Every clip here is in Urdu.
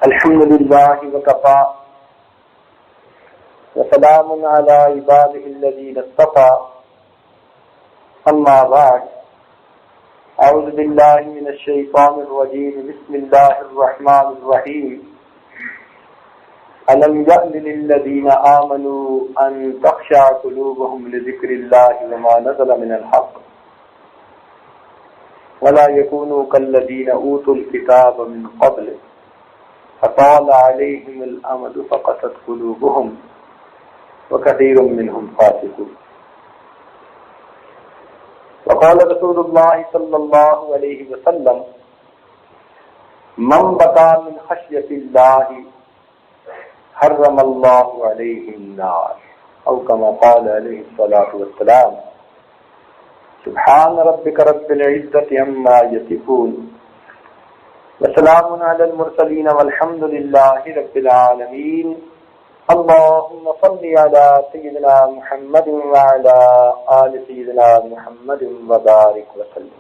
الحمد لله وكفى وسلام على عباده الذين اصطفى أما بعد أعوذ بالله من الشيطان الرجيم بسم الله الرحمن الرحيم ألم يأن للذين آمنوا أن تخشع قلوبهم لذكر الله وما نزل من الحق ولا يكونوا كالذين أوتوا الكتاب من قبل فطال عليهم الأمد فقست قلوبهم وكثير منهم فاسقون وقال رسول الله صلى الله عليه وسلم من بكى من خشية الله حرم الله عليه النار أو كما قال عليه الصلاة والسلام سبحان ربك رب العزة عما يصفون وسلام على المرسلين والحمد لله رب العالمين اللهم صل على سيدنا محمد وعلى آل سيدنا محمد وبارك وسلم.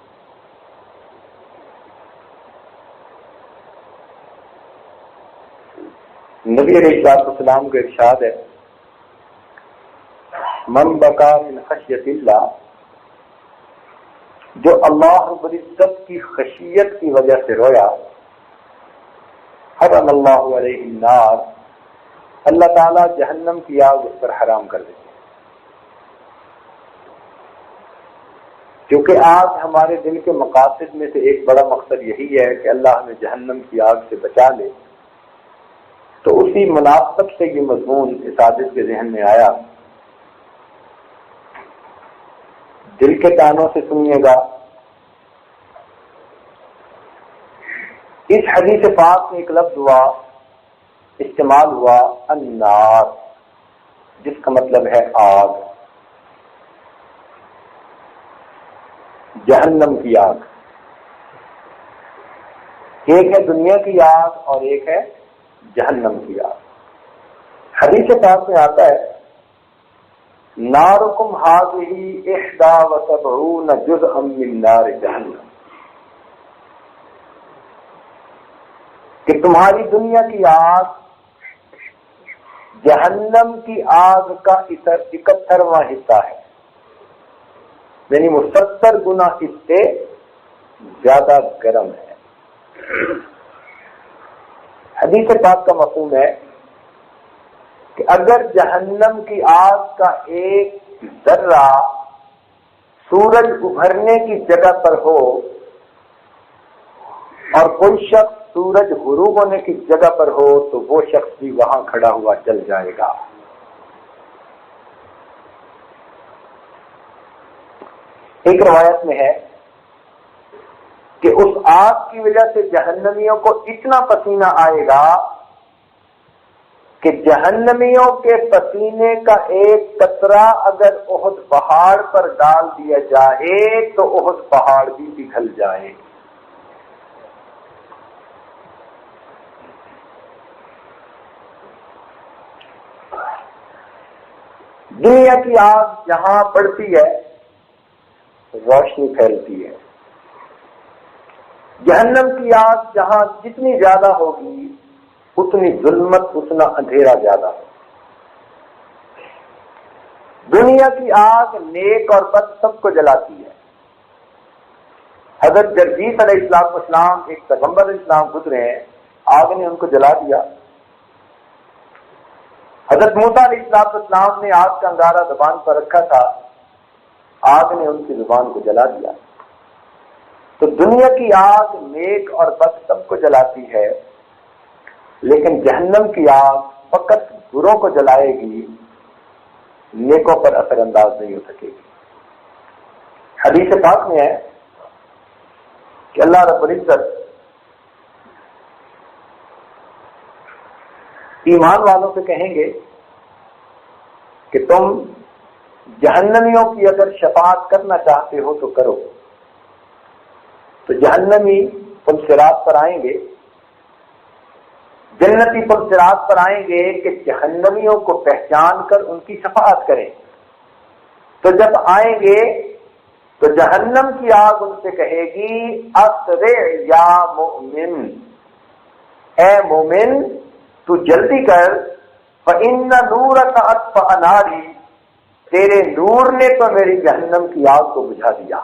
نبی علیہ السلام کا ارشاد ہے من بکا من خشیت اللہ، جو اللہ رب العزت کی خشیت کی وجہ سے رویا، حرم اللہ علیہ النار، اللہ تعالیٰ جہنم کی آگ اس پر حرام کر دیتے ہیں. کیونکہ آج ہمارے دل کے مقاصد میں سے ایک بڑا مقصد یہی ہے کہ اللہ ہمیں جہنم کی آگ سے بچا لے، تو اسی مناسبت سے یہ مضمون اس عادت کے ذہن میں آیا. دل کے کانوں سے سنیے گا. اس حدیث پاک میں ایک لفظ استعمال ہوا النار، جس کا مطلب ہے آگ، جہنم کی آگ. ایک ہے دنیا کی آگ اور ایک ہے جہنم کی آگ. حدیث پاک میں آتا ہے نارکم ھذہ 71 جزءا من نار جہنم، کہ تمہاری دنیا کی آگ جہنم کی آگ کا 71واں حصہ ہے، یعنی وہ 70 گنا اس سے زیادہ گرم ہے. حدیث پاک کا مفہوم ہے کہ اگر جہنم کی آگ کا ایک ذرہ سورج ابھرنے کی جگہ پر ہو اور کوئی شخص سورج غروب ہونے کی جگہ پر ہو تو وہ شخص بھی وہاں کھڑا ہوا جل جائے گا. ایک روایت میں ہے کہ اس آگ کی وجہ سے جہنمیوں کو اتنا پسینہ آئے گا کہ جہنمیوں کے پسینے کا ایک قطرہ اگر احد پہاڑ پر ڈال دیا جائے تو احد پہاڑ بھی پگھل جائے. دنیا کی آگ جہاں بڑھتی ہے روشنی پھیلتی ہے، جہنم کی آگ جہاں جتنی زیادہ ہوگی اتنی ظلمت، اتنا اندھیرا زیادہ ہو. دنیا کی آگ نیک اور بد سب کو جلاتی ہے. حضرت جرجیس علیہ السلام ایک پیغمبر اسلام گزرے ہیں، آگ نے ان کو جلا دیا. حضرت موسیٰ علیہ السلام نے آگ کا انگارہ زبان پر رکھا تھا، آگ نے ان کی زبان کو جلا دیا. تو دنیا کی آگ نیک اور بد سب کو جلاتی ہے، لیکن جہنم کی آگ فقط بروں کو جلائے گی، نیکوں پر اثر انداز نہیں ہو سکے گی. حدیث پاک میں ہے کہ اللہ رب العزت ایمان والوں سے کہیں گے کہ تم جہنمیوں کی اگر شفاعت کرنا چاہتے ہو تو کرو. تو جہنمی پل صراط پر آئیں گے، جنتی پل صراط پر آئیں گے کہ جہنمیوں کو پہچان کر ان کی شفاعت کریں. تو جب آئیں گے تو جہنم کی آگ ان سے کہے گی اسرع یا مؤمن، اے مومن تو جلدی کر، فإن نورک اطفأ ناری، تیرے نور نے تو میری جہنم کی آگ کو بجھا دیا۔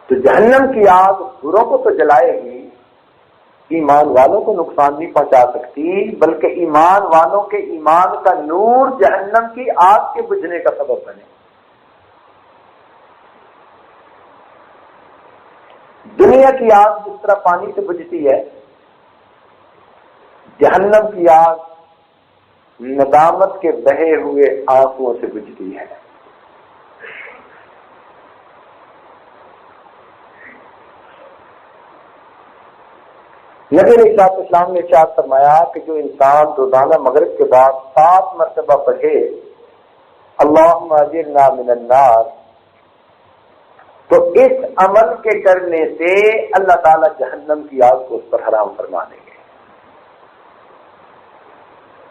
تو جہنم کی آگ بروں کو تو جلائے گی، ایمان والوں کو نقصان نہیں پہنچا سکتی، بلکہ ایمان والوں کے ایمان کا نور جہنم کی آگ کے بجھنے کا سبب بنے۔ دنیا کی آگ جس طرح پانی سے بجھتی ہے، جہنم کی آگ ندامت کے بہے ہوئے آنسوؤں سے بجھتی ہے۔ نبی علیہ السلام نے ارشاد فرمایا کہ جو انسان روزانہ مغرب کے بعد 7 مرتبہ پڑھے اللہم اجرنا من النار، تو اس عمل کے کرنے سے اللہ تعالی جہنم کی آگ کو اس پر حرام فرما دیں گے۔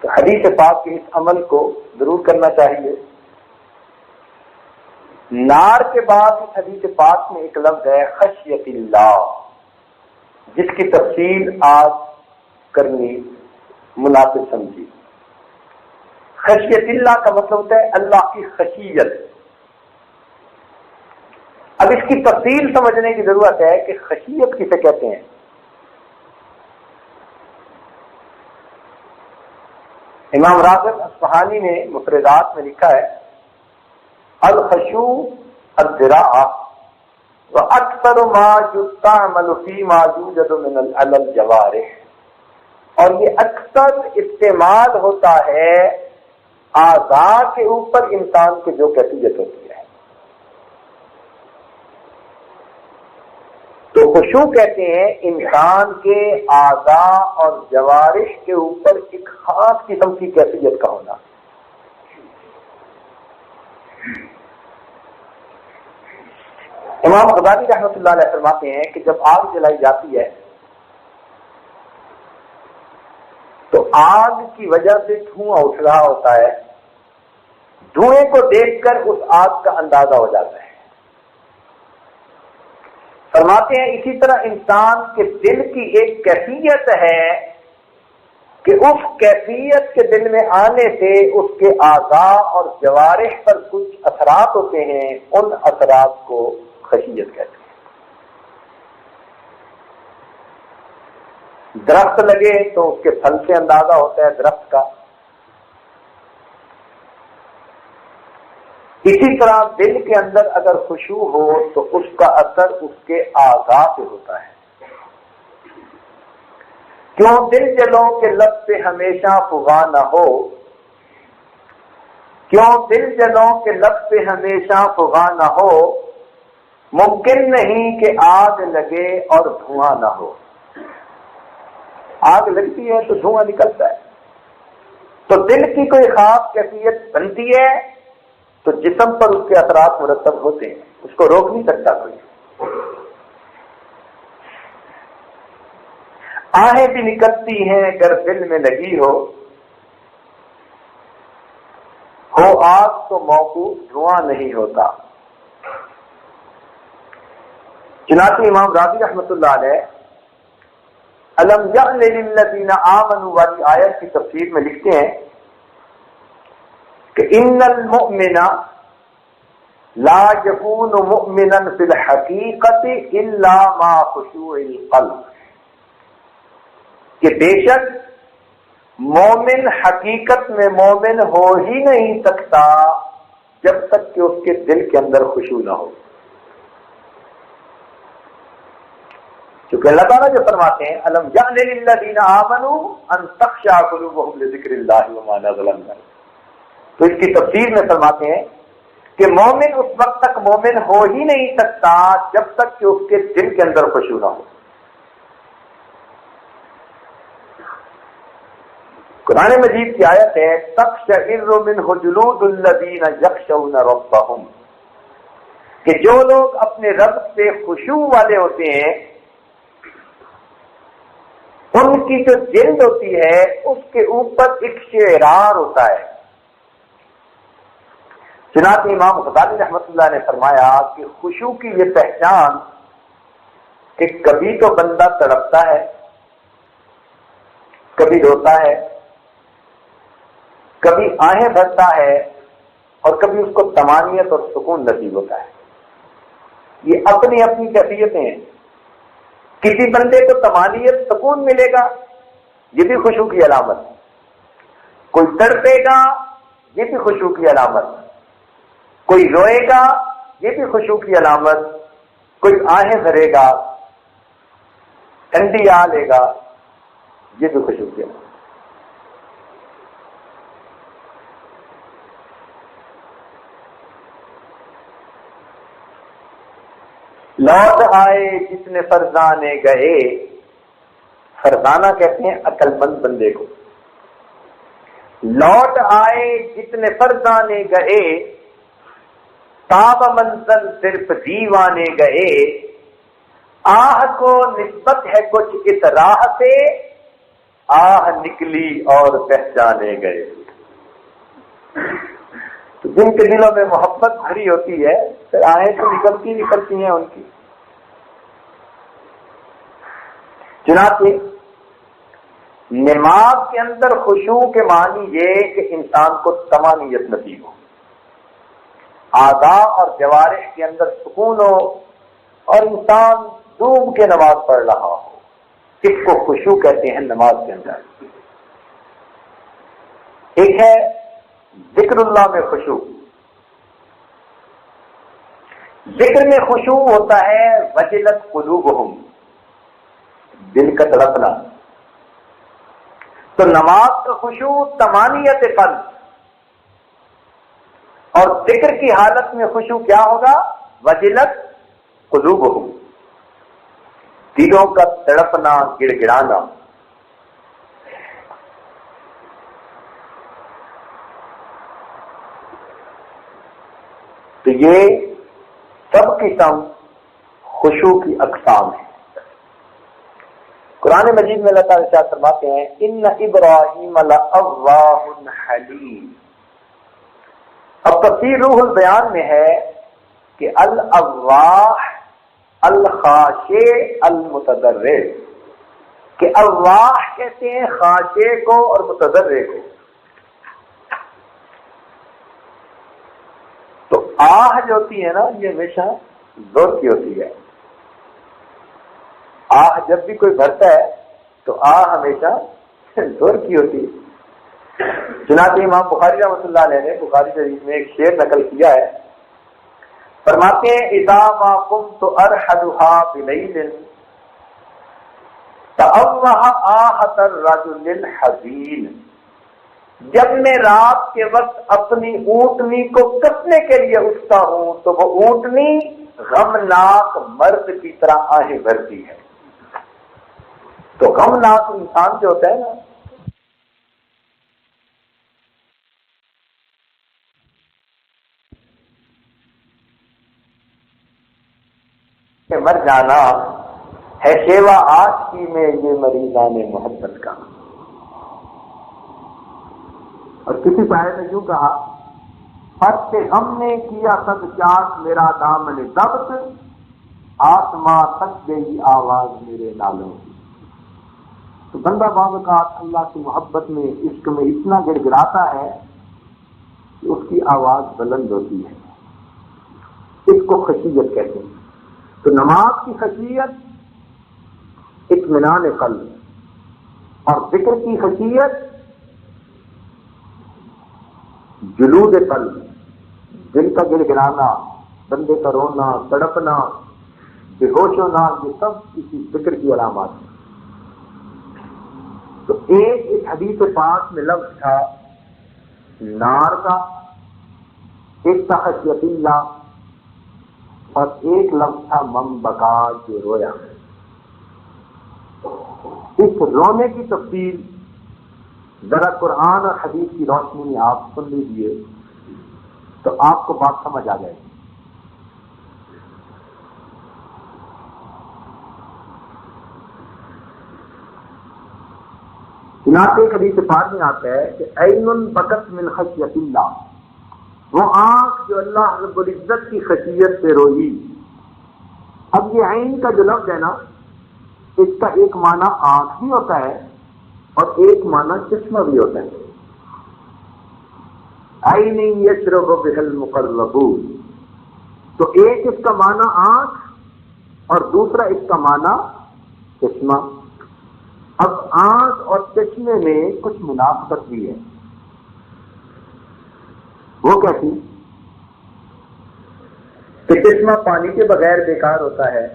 تو حدیث پاک کے اس عمل کو ضرور کرنا چاہیے۔ نار کے بعد اس حدیث پاک میں ایک لفظ ہے خشیت اللہ، جس کی تفصیل آج کرنی مناسب سمجھی۔ خشیت اللہ کا مطلب ہوتا ہے اللہ کی خشیت۔ اب اس کی تفصیل سمجھنے کی ضرورت ہے کہ خشیت کسے کہتے ہیں۔ امام راغب اصفہانی نے مفردات میں لکھا ہے الخشوع الذراع وَأَكْثَرُ مَا يُسْتَعْمَلُ فِي مَا يُوجَدُ مِنَ الْجَوَارِحِ، اور یہ اکثر استعمال ہوتا ہے اعضاء کے اوپر انسان کی جو کیفیت ہوتی ہے۔ تو خشوع کہتے ہیں انسان کے اعضاء اور جوارح کے اوپر ایک خاص قسم کی کیفیت کا ہونا۔ امام غزالی رحمۃ اللہ علیہ فرماتے ہیں کہ جب آگ جلائی جاتی ہے تو آگ کی وجہ سے دھواں اٹھ رہا ہوتا ہے، دھوئیں کو دیکھ کر اس آگ کا اندازہ ہو جاتا ہے۔ فرماتے ہیں اسی طرح انسان کے دل کی ایک کیفیت ہے کہ اس کیفیت کے دل میں آنے سے اس کے اعضاء اور جوارح پر کچھ اثرات ہوتے ہیں، ان اثرات کو خشیت کہتے ہیں۔ درخت لگے تو اس کے پھل سے اندازہ ہوتا ہے درخت کا، اسی طرح دل کے اندر اگر خشوع ہو تو اس کا اثر اس کے اعضاء پہ ہوتا ہے۔ کیوں دل جلوں کے لب پہ ہمیشہ فغاں نہ ہو، کیوں دل جلوں کے لب پہ ہمیشہ فغاں نہ ہو، ممکن نہیں کہ آگ لگے اور دھواں نہ ہو۔ آگ لگتی ہے تو دھواں نکلتا ہے، تو دل کی کوئی خاص کیفیت بنتی ہے تو جسم پر اس کے اثرات مرتب ہوتے ہیں، اس کو روک نہیں سکتا کوئی۔ آہیں بھی نکلتی ہیں اگر دل میں لگی ہو آگ تو موقوف دھواں نہیں ہوتا۔ چنانچہ امام راضی رحمۃ اللہ علیہ الم یعن للذین آمنوا والی آیت کی تفسیر میں لکھتے ہیں کہ ان المؤمن لا يكون مؤمنا في الحقیقت الا مع خشوع القلب، کہ بے شک مومن حقیقت میں مومن ہو ہی نہیں سکتا جب تک کہ اس کے دل کے اندر خشوع نہ ہو۔ کیونکہ اللہ تعالیٰ جو فرماتے ہیں الم یعن للذین آمنوا ان تخشع قلوبهم لذکر اللہ وما نزل من الحق، تو اس کی تفسیر میں فرماتے ہیں کہ مومن اس وقت تک مومن ہو ہی نہیں سکتا جب تک کہ اس کے دل کے اندر خشوع نہ ہو۔ قرآن مجید کی آیت ہے تقشعر منہ جلود الذین یخشون ربہم، کہ جو لوگ اپنے رب سے خشوع والے ہوتے ہیں ان کی جو جلد ہوتی ہے اس کے اوپر ایک شعرار ہوتا ہے، چنانچہ امام غزالی رحمۃ اللہ نے فرمایا کہ خشوع کی یہ پہچان کہ کبھی تو بندہ تڑپتا ہے، کبھی روتا ہے، کبھی آہیں بھرتا ہے، اور کبھی اس کو طمانینت اور سکون نصیب ہوتا ہے. یہ اپنی اپنی کیفیتیں ہیں. کسی بندے کو طمانینت سکون ملے گا، یہ بھی خشوع کی علامت. کوئی تڑپے گا، یہ بھی خشوع کی علامت. کوئی روئے گا، یہ بھی خشوع کی علامت. کوئی آہیں بھرے گا، ٹھنڈی آ لے گا، یہ بھی خشوع کی علامت. لوٹ آئے جس نے فرزانے گئے، فرزانہ کہتے ہیں عقل مند بندے کو. لوٹ آئے جتنے فرزانے گئے، تاب منزل صرف دیوانے گئے. آہ کو نسبت ہے کچھ اس راہ سے، آہ نکلی اور پہچانے گئے. تو جن کے دلوں میں محبت بھری ہوتی ہے پھر آہیں تو نکلتی ہیں ان کی. چنانچہ نماز کے اندر خشوع کے معنی یہ کہ انسان کو طمانینت نصیب ہو، اعضاء اور جوارح کے اندر سکون ہو، اور انسان ڈوب کے نماز پڑھ رہا ہو. اس کو خشوع کہتے ہیں نماز کے اندر. ایک ہے ذکر اللہ میں خشوع. ذکر میں خشوع ہوتا ہے وجلت قلوبہم، دل کا تڑپنا. تو نماز کا خشوع طمانینت قلب، اور ذکر کی حالت میں خشوع کیا ہوگا؟ وجلت قلوبہم، دلوں کا تڑپنا، گڑ گڑانا. تو یہ سب قسم خشوع کی اقسام ہیں. قرآن مجید میں اللہ تعالیٰ ارشاد فرماتے ہیں ان ابراہیم لأواہ حلیم. اب تفسیر روح البیان میں ہے کہ الاواہ الخاشع المتضرع، کہ اواہ کہتے ہیں خاشع کو اور متضرع کو. تو آہ جو ہوتی ہے نا، یہ ہمیشہ زور کی ہوتی ہے. آہ جب بھی کوئی بھرتا ہے تو آہ ہمیشہ زور کی ہوتی ہے. چنانچہ امام بخاری رحمۃ اللہ علیہ نے بخاری شریف میں ایک شعر نقل کیا ہے. فرماتے ہیں اذا ما قمت ارحلها بلیل تأوہ آہۃ الرجل الحزین. جب میں رات کے وقت اپنی اونٹنی کو کسنے کے لیے اٹھتا ہوں تو وہ اونٹنی غمناک مرد کی طرح آہیں بھرتی ہے. تو غمناک انسان جو ہوتا ہے نا، کہ مر جانا ہے شیوا آشکی میں یہ مریضان محبت کا. اور کسی شاعر نے یوں کہا فرش غم نے کیا صد چاک میرا دامن ضبط، آسماں تک گئی آواز میرے نالوں کی. تو بندہ بعض اوقات اللہ کی محبت میں، عشق میں اتنا گڑ گڑاتا ہے کہ اس کی آواز بلند ہوتی ہے. اس کو خشیت کہتے ہیں. تو نماز کی خشیت اطمینان قلب، اور ذکر کی خشیت جلود قلب، دل کا گڑ گڑانا، بندے کا رونا، تڑپنا، بے ہوش ہونا، یہ سب کسی ذکر کی علامات ہیں. تو ایک اس حدیث پاک میں لفظ تھا نار کا، ایک تھا خشیت اللہ، اور ایک لفظ تھا من بکا، جو رویا. اس رونے کی تفصیل ذرا قرآن اور حدیث کی روشنی میں آپ سن لیجیے تو آپ کو بات سمجھ آ جائے گی. چنانچہ حدیث پاک میں آتا ہے کہ عین بکت من خشیت اللہ، وہ آنکھ جو اللہ رب العزت کی خشیت سے روئی. اب یہ عین کا جو لفظ ہے نا، اس کا ایک معنی آنکھ بھی ہوتا ہے اور ایک معنی چشمہ بھی ہوتا ہے. عین یشرب بها المقربون، تو ایک اس کا معنی آنکھ اور دوسرا اس کا معنی چشمہ. اب آنکھ اور چشمے میں کچھ منافقت بھی ہے. وہ کیسی؟ کہ چشمہ پانی کے بغیر بیکار ہوتا ہے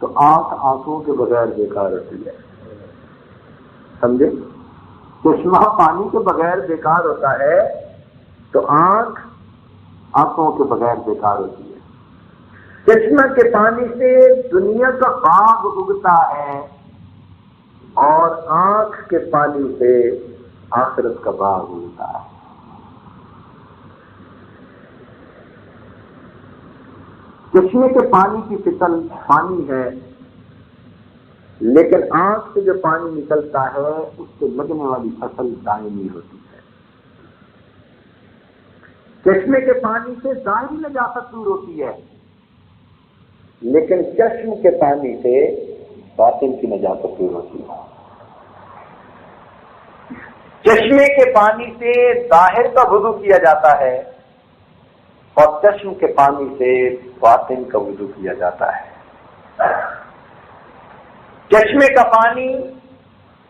تو آنکھ آنکھوں کے بغیر بیکار ہوتی ہے. سمجھے؟ چشمہ پانی کے بغیر بیکار ہوتا ہے تو آنکھ آنکھوں کے بغیر بیکار ہوتی ہے. چشمہ کے پانی سے دنیا کا باغ اگتا ہے اور آنکھ کے پانی سے آخرت کا باغ اگتا ہے. چشمے کے پانی کی فصل پانی ہے، لیکن آنکھ سے جو پانی نکلتا ہے اس سے لگنے والی فصل دائمی ہوتی ہے. چشمے کے پانی سے ظاہری نجاست دور ہوتی ہے، لیکن چشم کے پانی سے باطن کی نجاست دور ہوتی ہے. چشمے کے پانی سے ظاہر کا وضو کیا جاتا ہے اور چشم کے پانی سے باطن کا وضو کیا جاتا ہے. چشمے کا پانی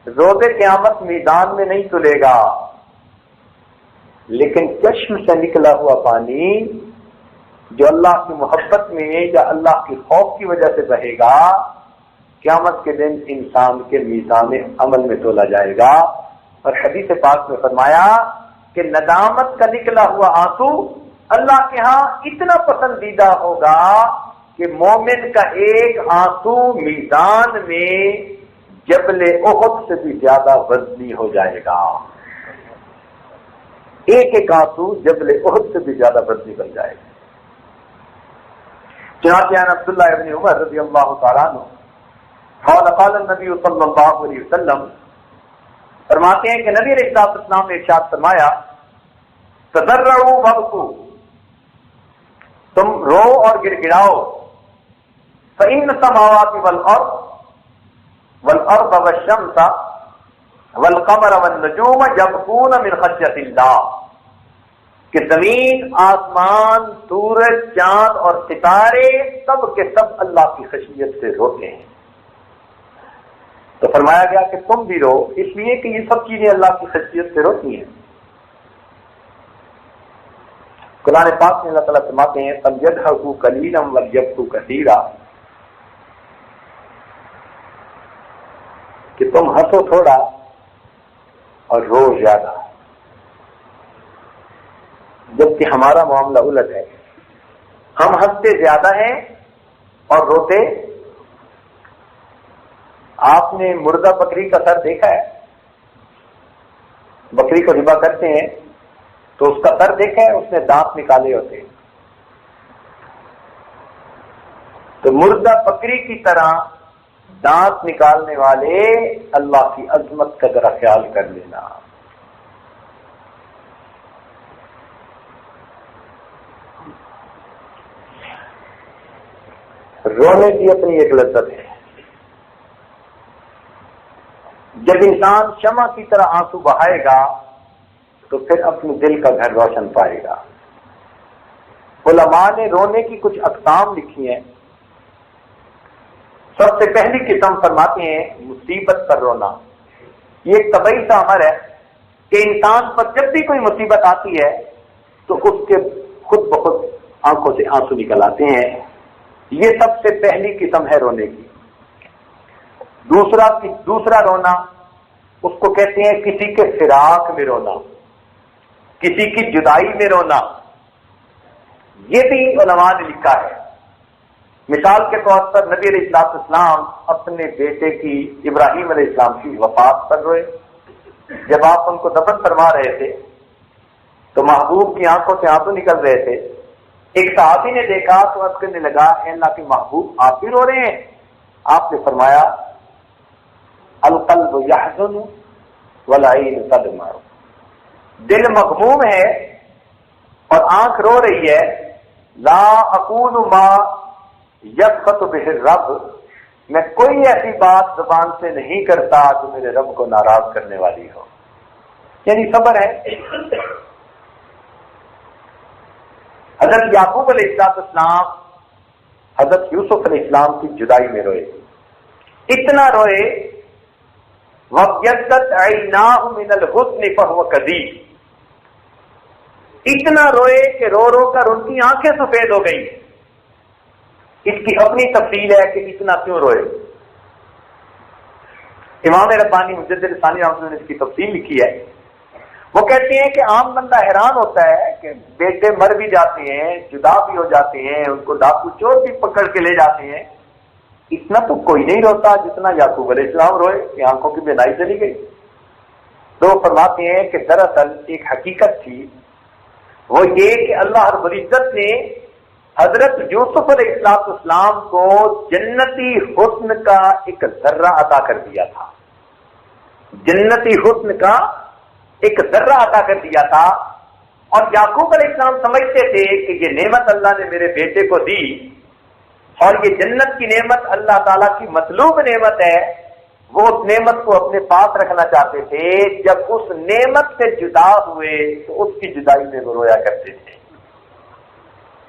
روز قیامت میدان میں نہیں تلے گا، لیکن چشم سے نکلا ہوا پانی جو اللہ کی محبت میں یا اللہ کے خوف کی وجہ سے بہے گا، قیامت کے دن انسان کے میزان عمل میں تولا جائے گا. اور حدیث پاک میں فرمایا کہ ندامت کا نکلا ہوا آنسو اللہ کے ہاں اتنا پسندیدہ ہوگا کہ مومن کا ایک آنسو میزان میں جبل احد سے بھی زیادہ وزنی ہو جائے گا. ایک ایک آنسو جبل احد سے بھی زیادہ وزنی بن جائے گا. چنانچہ عن عبداللہ ابن عمر رضی اللہ تعالیٰ عنہ قال قال النبی صلی اللہ علیہ وسلم، فرماتے ہیں کہ نبی علیہ السلام نے ارشاد فرمایا، تضرعوا وابکوا، تم رو اور گڑ گڑاؤ، فإن السماوات والأرض والأرض والشمس والقمر والنجوم يبكون من خشية اللہ، کہ زمین، آسمان، سورج، چاند اور ستارے سب کے سب اللہ کی خشیت سے روتے ہیں. تو فرمایا گیا کہ تم بھی رو، اس لیے کہ یہ سب چیزیں اللہ کی خشیت سے روتی ہیں. قرآن پاک میں اللہ تعالیٰ فرماتے ہیں فَلْيَضْحَكُوا قَلِيلًا وَلْيَبْكُوا كَثِيرًا، کہ تم ہنسو تھوڑا اور رو زیادہ. جبکہ ہمارا معاملہ الٹ ہے، ہم ہنستے زیادہ ہیں اور روتے. آپ نے مردہ بکری کا سر دیکھا ہے؟ بکری کو ذبح کرتے ہیں تو اس کا سر دیکھا ہے، اس نے دانت نکالے ہوتے ہیں. تو مردہ بکری کی طرح دانت نکالنے والے اللہ کی عظمت کا ذرا خیال کر لینا. رونے کی اپنی ایک لذت ہے. جب انسان شمع کی طرح آنسو بہائے گا تو پھر اپنے دل کا گھر روشن پائے گا. علماء نے رونے کی کچھ اقسام لکھی ہیں. سب سے پہلی قسم فرماتے ہیں مصیبت پر رونا. یہ ایک طبعی سا امر ہے کہ انسان پر جب بھی کوئی مصیبت آتی ہے تو اس کے خود بخود آنکھوں سے آنسو نکل آتے ہیں. یہ سب سے پہلی قسم ہے رونے کی. دوسرا رونا اس کو کہتے ہیں کسی کے فراق میں رونا، کسی کی جدائی میں رونا. یہ بھی علماء نے لکھا ہے. مثال کے طور پر نبی علیہ السلام اپنے بیٹے کی ابراہیم علیہ السلام کی وفات پر روئے. جب آپ ان کو دفن فرما رہے تھے تو محبوب کی آنکھوں سے آنسو نکل رہے تھے. ایک صحابی نے دیکھا تو عرض کرنے لگا اے اللہ کے محبوب آپ بھی رو رہے ہیں؟ آپ نے فرمایا القلب یحزن، والعین تدمع، دل مغموم ہے اور آنکھ رو رہی ہے، لا اقول ما یسخط بہ الرب، میں کوئی ایسی بات زبان سے نہیں کرتا جو میرے رب کو ناراض کرنے والی ہو. یعنی صبر ہے. حضرت یعقوب علیہ السلام حضرت یوسف علیہ السلام کی جدائی میں روئے، اتنا روئے وَابْيَضَّتْ عَيْنَاهُ مِنَ الْحُزْنِ فَهُوَ كَظِيمٌ، اتنا روئے کہ رو رو کر ان کی آنکھیں سفید ہو گئی. اس کی اپنی تفصیل ہے کہ اتنا کیوں روئے. امام ربانی مجدد ثانی رحمۃ اللہ نے اس کی تفصیل لکھی ہے. وہ کہتے ہیں کہ عام بندہ حیران ہوتا ہے کہ بیٹے مر بھی جاتے ہیں، جدا بھی ہو جاتے ہیں، ان کو ڈاکو چور بھی پکڑ کے لے جاتے ہیں، اتنا تو کوئی نہیں روتا جتنا یعقوب علیہ السلام روئے کہ آنکھوں کی بینائی چلی گئی. تو فرماتے ہیں کہ دراصل ایک حقیقت تھی، وہ یہ کہ اللہ رب العزت نے حضرت یوسف علیہ السلام کو جنتی حسن کا ایک ذرہ عطا کر دیا تھا. جنتی حسن کا ایک ذرہ عطا کر دیا تھا، اور یعقوب علیہ السلام سمجھتے تھے کہ یہ نعمت اللہ نے میرے بیٹے کو دی، اور یہ جنت کی نعمت اللہ تعالیٰ کی مطلوب نعمت ہے. وہ اس نعمت کو اپنے پاس رکھنا چاہتے تھے. جب اس نعمت سے جدا ہوئے تو اس کی جدائی میں وہ رویا کرتے تھے.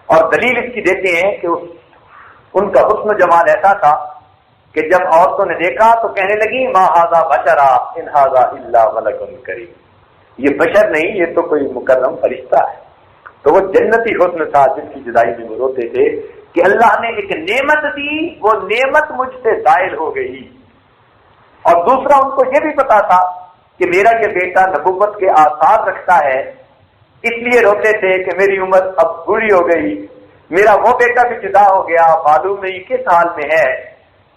اور دلیل اس کی دیتے ہیں کہ ان کا حسن و جمال ایسا تھا کہ جب عورتوں نے دیکھا تو کہنے لگی ما ھذا بشرا ان ھذا الا ملک کریم، یہ بشر نہیں، یہ تو کوئی مکرم فرشتہ ہے. تو وہ جنتی حسن تھا جس کی جدائی میں وہ روتے تھے کہ اللہ نے ایک نعمت دی، وہ نعمت مجھ سے زائل ہو گئی. اور دوسرا ان کو یہ بھی پتا تھا کہ میرا یہ بیٹا نبوت کے آثار رکھتا ہے، اس لیے روتے تھے کہ میری عمر اب بوڑھی ہو گئی، میرا وہ بیٹا بھی جدا ہو گیا، معلوم نہیں کس حال میں ہے.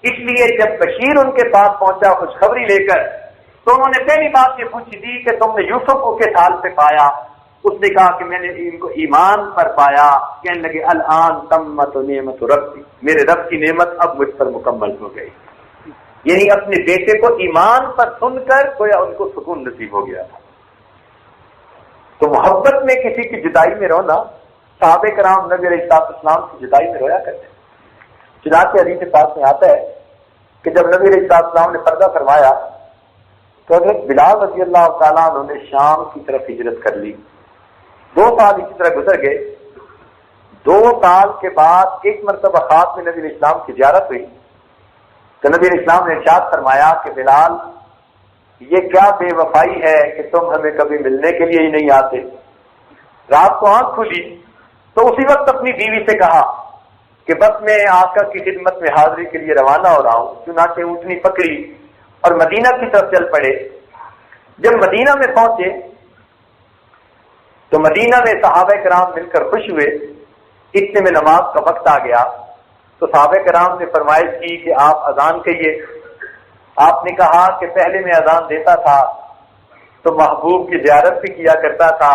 اس لیے جب بشیر ان کے پاس پہنچا خوشخبری لے کر، تو انہوں نے پہلی بات یہ پوچھی دی کہ تم نے یوسف کو کس حال پہ پایا. اس نے کہا کہ میں نے ان کو ایمان پر پایا. کہنے لگے الآن تمت نعمت ربی، میرے رب کی نعمت اب مجھ پر مکمل ہو گئی. یعنی اپنے بیٹے کو ایمان پر سن کر گویا ان کو سکون نصیب ہو گیا تھا. تو محبت میں کسی کی جدائی میں رونا، صحابہ کرام نبی علیہ السلام کی جدائی میں رویا کرتے. چنانچہ حدیث پاک میں آتا ہے کہ جب نبی علیہ السلام نے پردہ فرمایا تو حضرت بلال رضی اللہ تعالیٰ عنہ نے شام کی طرف ہجرت کر لی. 2 سال اسی طرح گزر گئے. 2 سال کے بعد ایک مرتبہ خواب میں نبی علیہ السلام کی زیارت ہوئی تو نبی علیہ السلام نے ارشاد فرمایا کہ بلال، یہ کیا بے وفائی ہے کہ تم ہمیں کبھی ملنے کے لیے ہی نہیں آتے. رات کو آنکھ کھلی تو اسی وقت اپنی بیوی سے کہا کہ بس میں آقا کی خدمت میں حاضری کے لیے روانہ ہو رہا ہوں. چنانچہ اونٹنی پکڑی اور مدینہ کی طرف چل پڑے. جب مدینہ میں پہنچے تو مدینہ میں صحابہ کرام مل کر خوش ہوئے. اتنے میں نماز کا وقت آ گیا تو صحابہ کرام نے فرمائش کی کہ آپ اذان کہیے. آپ نے کہا کہ پہلے میں اذان دیتا تھا تو محبوب کی زیارت بھی کیا کرتا تھا،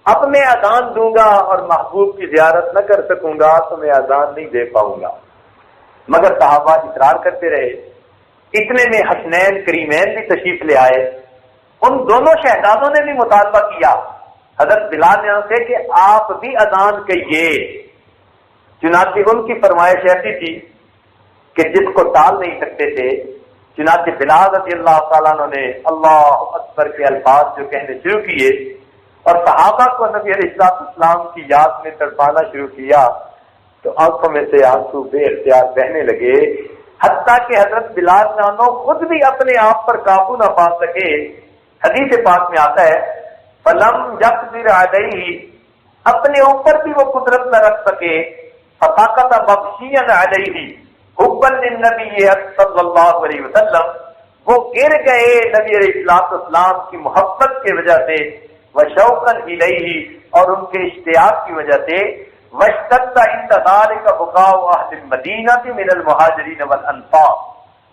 اب میں اذان دوں گا اور محبوب کی زیارت نہ کر سکوں گا تو میں اذان نہیں دے پاؤں گا. مگر صحابہ اصرار کرتے رہے. اتنے میں حسنین کریمین بھی تشریف لے آئے. ان دونوں شہزادوں نے بھی مطالبہ کیا حضرت بلال نے سے کہ آپ بھی اذان کہیے. چنانچہ ان کی فرمائش ایسی تھی کہ جس کو ٹال نہیں سکتے تھے. چنانچہ بلال رضی اللہ تعالیٰ عنہ نے اللہ اکبر کے الفاظ جو کہنے شروع کیے اور صحابہ کو نبی علیہ السلام کی یاد میں تڑپانا شروع کیا تو آنکھوں میں سے آنسو بے اختیار بہنے لگے، حتیٰ کہ حضرت بلال عنہ خود بھی اپنے آپ پر قابو نہ پا سکے. حدیث پاک میں آتا ہے فلم یقدر علیہ، اپنے اوپر بھی وہ قدرت نہ رکھ سکے. فسقط مغشیا علیہ حبا للنبی صلی اللہ علیہ وسلم، وہ گر گئے نبی علیہ السلام کی محبت کی وجہ سے، وشوقا الیہ، اور ان کے اشتیاق کی وجہ سے. واشتد عند ذلك بكاء اهل المدینہ من المہاجرین والانصار،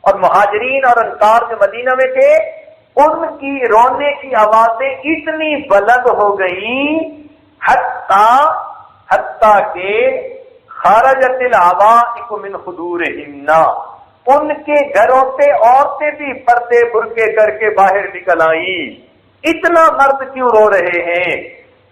اور مہاجرین اور انصار جو مدینہ میں تھے ان کی رونے کی آوازیں اتنی بلند ہو گئیں حتیٰ کہ خرجت العوائق من خدورہن، ان کے گھروں سے عورتیں بھی پردے برقع کر کے باہر نکل آئیں. اتنا مرد کیوں رو رہے ہیں؟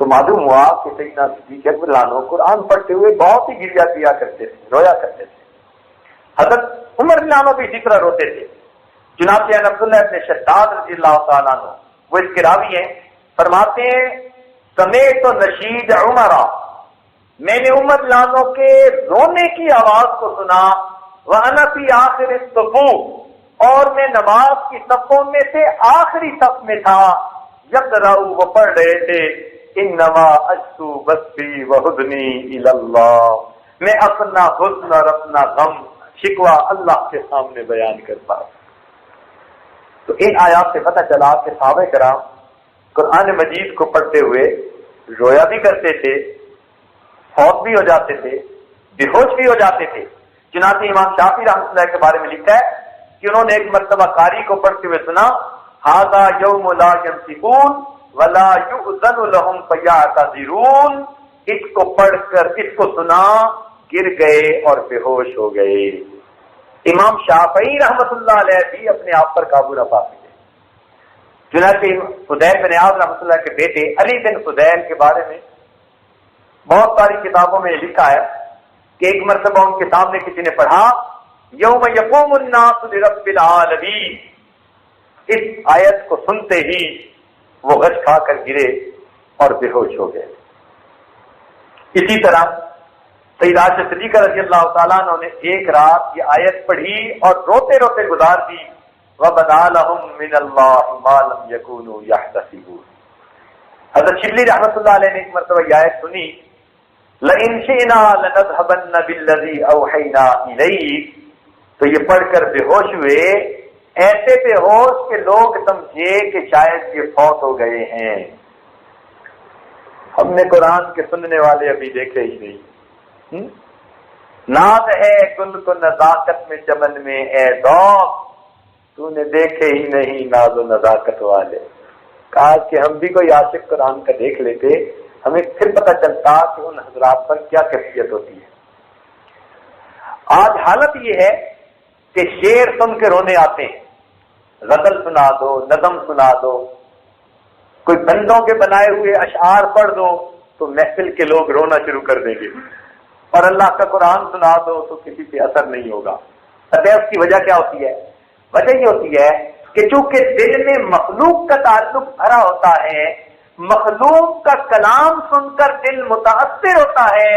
تو معلوم ہوا کہ سیدنا صدیق اکبر لانو قرآن پڑھتے ہوئے بہت ہی گریا کیا کرتے تھے، رویا کرتے تھے۔ حضرت عمر لانو بھی اسی طرح روتے تھے۔ چنانچہ عبداللہ ابن شداد رضی اللہ تعالیٰ عنہ وہ اس کے راوی ہیں، فرماتے ہیں سمیت نشید عمرہ، میں نے عمر لانو کے رونے کی آواز کو سنا، وَأَنَا فِي آخِرِ الصُّفُوفِ، اور میں نماز کی صفوں میں سے آخری صف میں تھا، یقرأ وہ پڑھ رہے تھے انما اشکو بثی وحزنی الی اللہ، میں اپنا حزن اور اپنا غم شکوہ اللہ کے سامنے بیان کرتا ہوں۔ تو ان آیات سے پتہ چلا کہ صحابہ کرام قرآن مجید کو پڑھتے ہوئے رویا بھی کرتے تھے، فوت بھی ہو جاتے تھے، بے ہوش بھی ہو جاتے تھے۔ چنانچہ امام شافعی رحمۃ اللہ کے بارے میں لکھا ہے کہ انہوں نے ایک مرتبہ قاری کو پڑھتے ہوئے سنا، ھذا یوم لا ینطقون ولا یؤذن لهم فیعتذرون، اس کو پڑھ کر اس کو سنا، گر گئے اور بے ہوش ہو گئے۔ امام شافعی رحمۃ اللہ علیہ بھی اپنے آپ پر قابو نہ پا سکے۔ چنانچہ فضیل بن عیاض رحمۃ اللہ کے بیٹے علی بن فضیل کے بارے میں بہت ساری کتابوں میں لکھا ہے کہ ایک مرتبہ ان کے سامنے کسی نے پڑھا یوم یقوم الناس لرب العالمین، اس آیت کو سنتے ہی وہ غش کھا کر گرے اور بے ہوش ہو گئے۔ اسی طرح سیدہ عائشہ صدیقہ رضی اللہ تعالیٰ عنہ نے ایک رات یہ آیت پڑھی اور روتے روتے گزار دی، وَبَدَا لَهُم مِّنَ اللَّهِ مَا لَمْ يَكُونُوا يَحْتَسِبُونَ۔ حضرت شبلی رحمۃ اللہ علیہ نے ایک مرتبہ یہ آیت سنی، لَإِن شِئْنَا لَنَذْهَبَنَّ بِالَّذِي أَوْحَيْنَا إِلَيْكَ، تو یہ پڑھ کر بے ہوش ہوئے، ایسے بے ہوش کہ لوگ سمجھے کہ شاید یہ فوت ہو گئے ہیں۔ ہم نے قرآن کے سننے والے ابھی دیکھے ہی نہیں۔ ناز ہے گل کو نزاکت میں چمن میں اے ذوق، تو نے دیکھے ہی نہیں ناز و نزاکت والے۔ کاش کہ ہم بھی کوئی عاشق قرآن کا دیکھ لیتے، ہمیں پھر پتہ چلتا کہ ان حضرات پر کیا کیفیت ہوتی ہے۔ آج حالت یہ ہے کہ شعر سن کے رونے آتے ہیں، غزل سنا دو، نظم سنا دو، کوئی بندوں کے بنائے ہوئے اشعار پڑھ دو تو محفل کے لوگ رونا شروع کر دیں گے، اور اللہ کا قرآن سنا دو تو کسی پہ اثر نہیں ہوگا۔ اس کی وجہ کیا ہوتی ہے؟ وجہ یہ ہوتی ہے کہ چونکہ دل میں مخلوق کا تعلق بھرا ہوتا ہے، مخلوق کا کلام سن کر دل متاثر ہوتا ہے،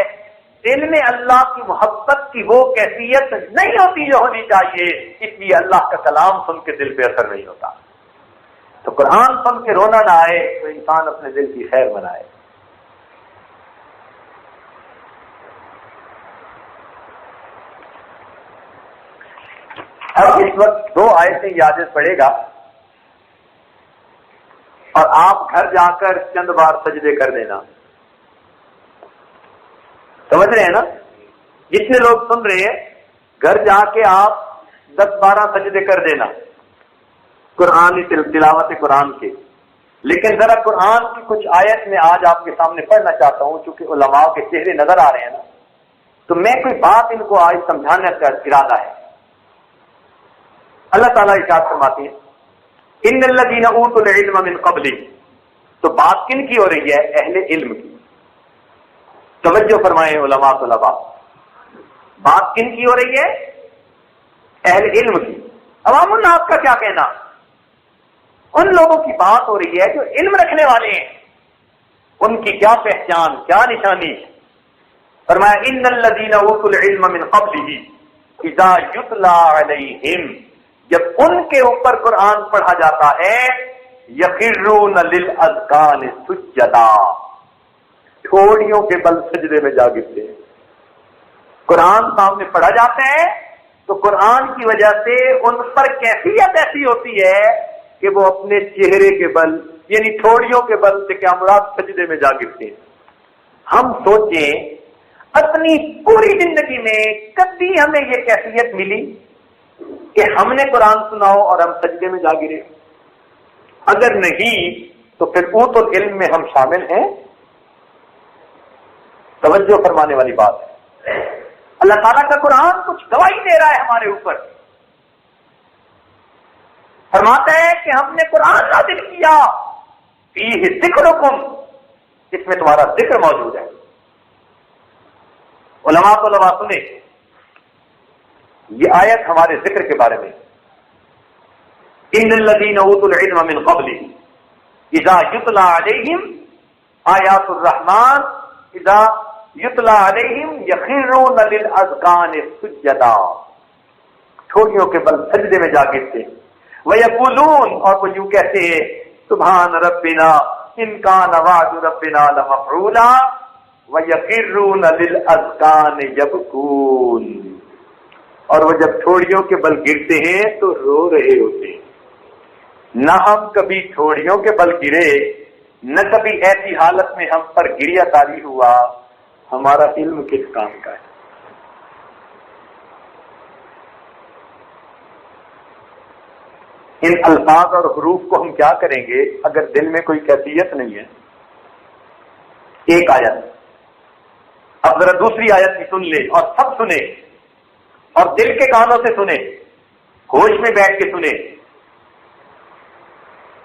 دل میں اللہ کی محبت کی وہ کیفیت نہیں ہوتی جو ہونی چاہیے، اس لیے اللہ کا کلام سن کے دل پہ اثر نہیں ہوتا۔ تو قرآن سن کے رونا نہ آئے تو انسان اپنے دل کی خیر منائے۔ اب اس وقت 2 آیتیں یاد پڑے گا اور آپ گھر جا کر چند بار سجدے کر دینا۔ سمجھ رہے ہیں نا؟ جتنے لوگ سن رہے ہیں گھر جا کے آپ 10-12 سجدے کر دینا قرآن تلاوت قرآن کے۔ لیکن ذرا قرآن کی کچھ آیت میں آج آپ کے سامنے پڑھنا چاہتا ہوں، چونکہ علماء کے چہرے نظر آ رہے ہیں نا، تو میں کوئی بات ان کو آج سمجھانے کا ارادہ ہے۔ اللہ تعالیٰ ارشاد فرماتے ہیں ان الذین اوتوا العلم من قبل، تو بات کن کی ہو رہی ہے؟ اہل علم کی۔ توجہ فرمائیں علماء طلباء، بات کن کی ہو رہی ہے؟ اہل علم کی۔ عوام الناس کا کیا کہنا؟ ان لوگوں کی بات ہو رہی ہے جو علم رکھنے والے ہیں، ان کی کیا پہچان، کیا نشانی؟ فرمایا ان الذین اوتوا العلم من قبلہ اذا یتلی علیہم، جب ان کے اوپر قرآن پڑھا جاتا ہے، یخرون للاذقان سجدا، ٹھوڑیوں کے بل سجدے میں جا گرتے ہیں۔ قرآن سامنے پڑھا جاتا ہے تو قرآن کی وجہ سے ان پر کیفیت ایسی ہوتی ہے کہ وہ اپنے چہرے کے بل یعنی ٹھوڑیوں کے بل سے کیا مراد سجدے میں جا گرتے ہیں۔ ہم سوچیں اپنی پوری زندگی میں کبھی ہمیں یہ کیفیت ملی کہ ہم نے قرآن سنا ہو اور ہم سجدے میں جا گرے؟ اگر نہیں تو پھر اوت العلم میں ہم شامل ہیں؟ توجہ فرمانے والی بات ہے۔ اللہ تعالیٰ کا قرآن کچھ گواہی دے رہا ہے ہمارے اوپر، فرماتا ہے کہ ہم نے قرآن نازل کیا فیہ ذکرکم، اس میں تمہارا ذکر موجود ہے. علماء طلباء سنیں یہ آیت ہمارے ذکر کے بارے میں. ان الذین اوتوا العلم من قبل اذا یتلی علیہم آیات الرحمن اذا یتلی علیہم یخرون للاذقان سجدا. ٹھوڑیوں کے بل سجدے میں جا گرتے. ویقولون اور وہ یوں کہتے ہیں سبحان ربنا ان کان وعد ربنا لمفعولا ویخرون للاذقان یبکون. اور وہ جب ٹھوڑیوں کے بل گرتے ہیں تو رو رہے ہوتے ہیں. نہ ہم کبھی ٹھوڑیوں کے بل گرے، نہ کبھی ایسی حالت میں ہم پر گریا تاری ہوا. ہمارا علم کس کام کا ہے؟ ان الفاظ اور حروف کو ہم کیا کریں گے اگر دل میں کوئی کیفیت نہیں ہے؟ ایک آیت، اب ذرا دوسری آیت بھی سن لے اور سب سنے اور دل کے کانوں سے سنے، ہوش میں بیٹھ کے سنے.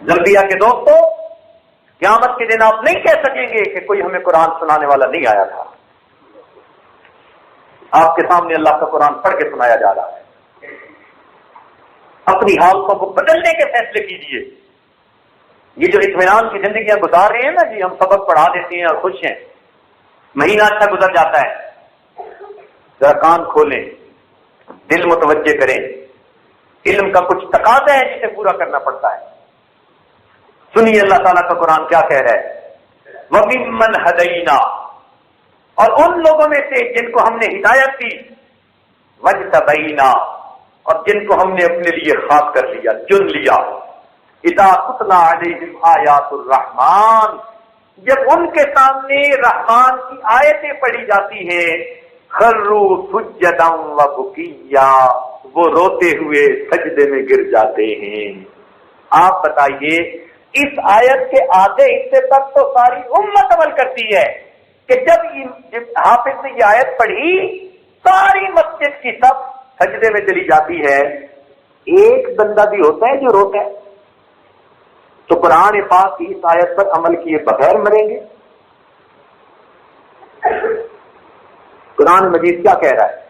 زلبیہ کے دوستو، قیامت کے دن آپ نہیں کہہ سکیں گے کہ کوئی ہمیں قرآن سنانے والا نہیں آیا تھا. آپ کے سامنے اللہ کا قرآن پڑھ کے سنایا جا رہا ہے. اپنی حالتوں کو بدلنے کے فیصلے کیجیے. یہ جو اطمینان کی زندگیاں گزار رہے ہیں نا جی، ہم سبق پڑھا دیتے ہیں اور خوش ہیں، مہینہ اچھا گزر جاتا ہے. ذرا کان کھولیں، دل متوجہ کریں. علم کا کچھ تقاضا ہے جسے پورا کرنا پڑتا ہے. سنیے اللہ تعالیٰ کا قرآن کیا کہہ رہا ہے. وَمِمَّنْ هَدَيْنَا، اور ان لوگوں میں سے جن کو ہم نے ہدایت دی، وَاجْتَبَيْنَا، اور جن کو ہم نے اپنے لیے خاص کر لیا، چن لیا. اذا تتلی علیہم آیات الرحمن، جب ان کے سامنے رحمان کی آیتیں پڑھی جاتی ہیں، خروا سجدا وبکیا، وہ روتے ہوئے سجدے میں گر جاتے ہیں. آپ بتائیے اس آیت کے آدھے حصے تک تو ساری امت عمل کرتی ہے کہ جب حافظ نے یہ آیت پڑھی ساری مسجد کی سب سجدے میں چلی جاتی ہے. ایک بندہ بھی ہوتا ہے جو روتا ہے. تو قرآن پاک کی اس آیت پر عمل کیے بغیر مریں گے؟ قرآن مجید کیا کہہ رہا ہے؟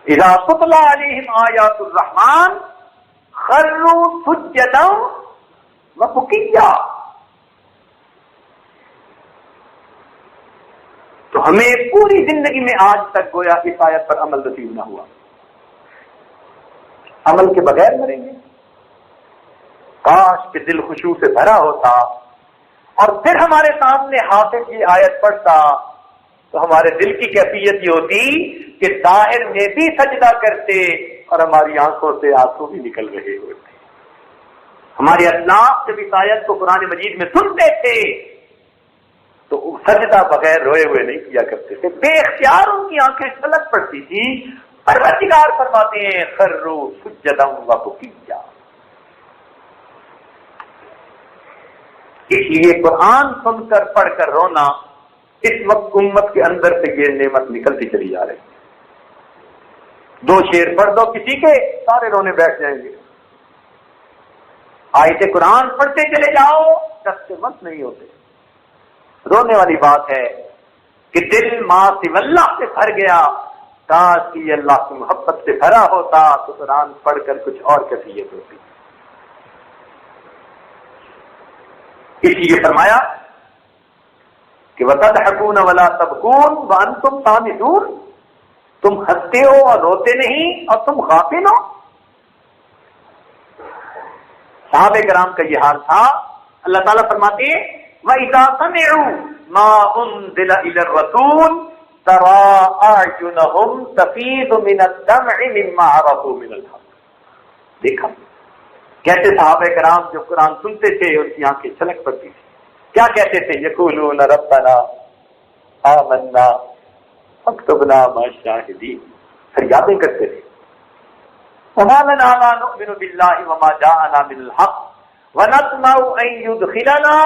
اذا تتلی علیہم آیات الرحمن خروا سجدا وبکیا. تو ہمیں پوری زندگی میں آج تک گویا اس آیت پر عمل نصیب نہ ہوا. عمل کے بغیر مریں گے. کاش کہ دل خشوع سے بھرا ہوتا اور پھر ہمارے سامنے حافظ کی آیت پڑھتا تو ہمارے دل کی کیفیت یہ ہوتی کہ ظاہر میں بھی سجدہ کرتے اور ہماری آنکھوں سے آنسو بھی نکل رہے ہوتے. ہمارے اسلاف جب اس آیت کو قرآن مجید میں سنتے تھے تو سجدہ بغیر روئے ہوئے نہیں کیا کرتے تھے. بے اختیار ان کی آنکھیں چھلک پڑتی تھی. پروردگار فرماتے ہیں خروا سجدا وبکیا. اس لیے قرآن سن کر پڑھ کر رونا اس وقت امت کے اندر سے یہ نعمت نکلتی چلی جا رہی. دو شعر پڑھ دو کسی کے، سارے رونے بیٹھ جائیں گے. آیت قرآن پڑھتے چلے جاؤ، دست مت نہیں ہوتے. رونے والی بات ہے کہ دل ماں سو اللہ سے بھر گیا. کاش کہ اللہ کی محبت سے بھرا ہوتا تو قرآن پڑھ کر کچھ اور کیفیت ہوتی. اس لیے فرمایا کہ وَتَضْحَكُونَ وَلَا تَبْكُونَ وَأَنْتُمْ صَامِتُونَ، تم ہنستے ہو اور روتے نہیں اور تم غافل ہو. صحابہ کرام کا یہ حال تھا. اللہ تعالیٰ فرماتے ہیں وَإِذَا سَمِعُوا مَا أُنزِلَ إِلَى الرَّسُولِ تَرَىٰ أَعْيُنَهُمْ تَفِيضُ مِنَ الدَّمْعِ مِمَّا عَرَفُوا مِنَ الْحَقِّ. دیکھا کیسے صحابہ کرام جب قرآن سنتے تھے ان کی آنکھیں چھلک پڑتی تھی. کیا کہتے تھے؟ یقولون ربنا آمنا فاکتبنا مع الشاہدین. فریادیں کرتے تھے. وما لنا لا نؤمن بالله وما جاءنا من الحق ونطمع ان يدخلنا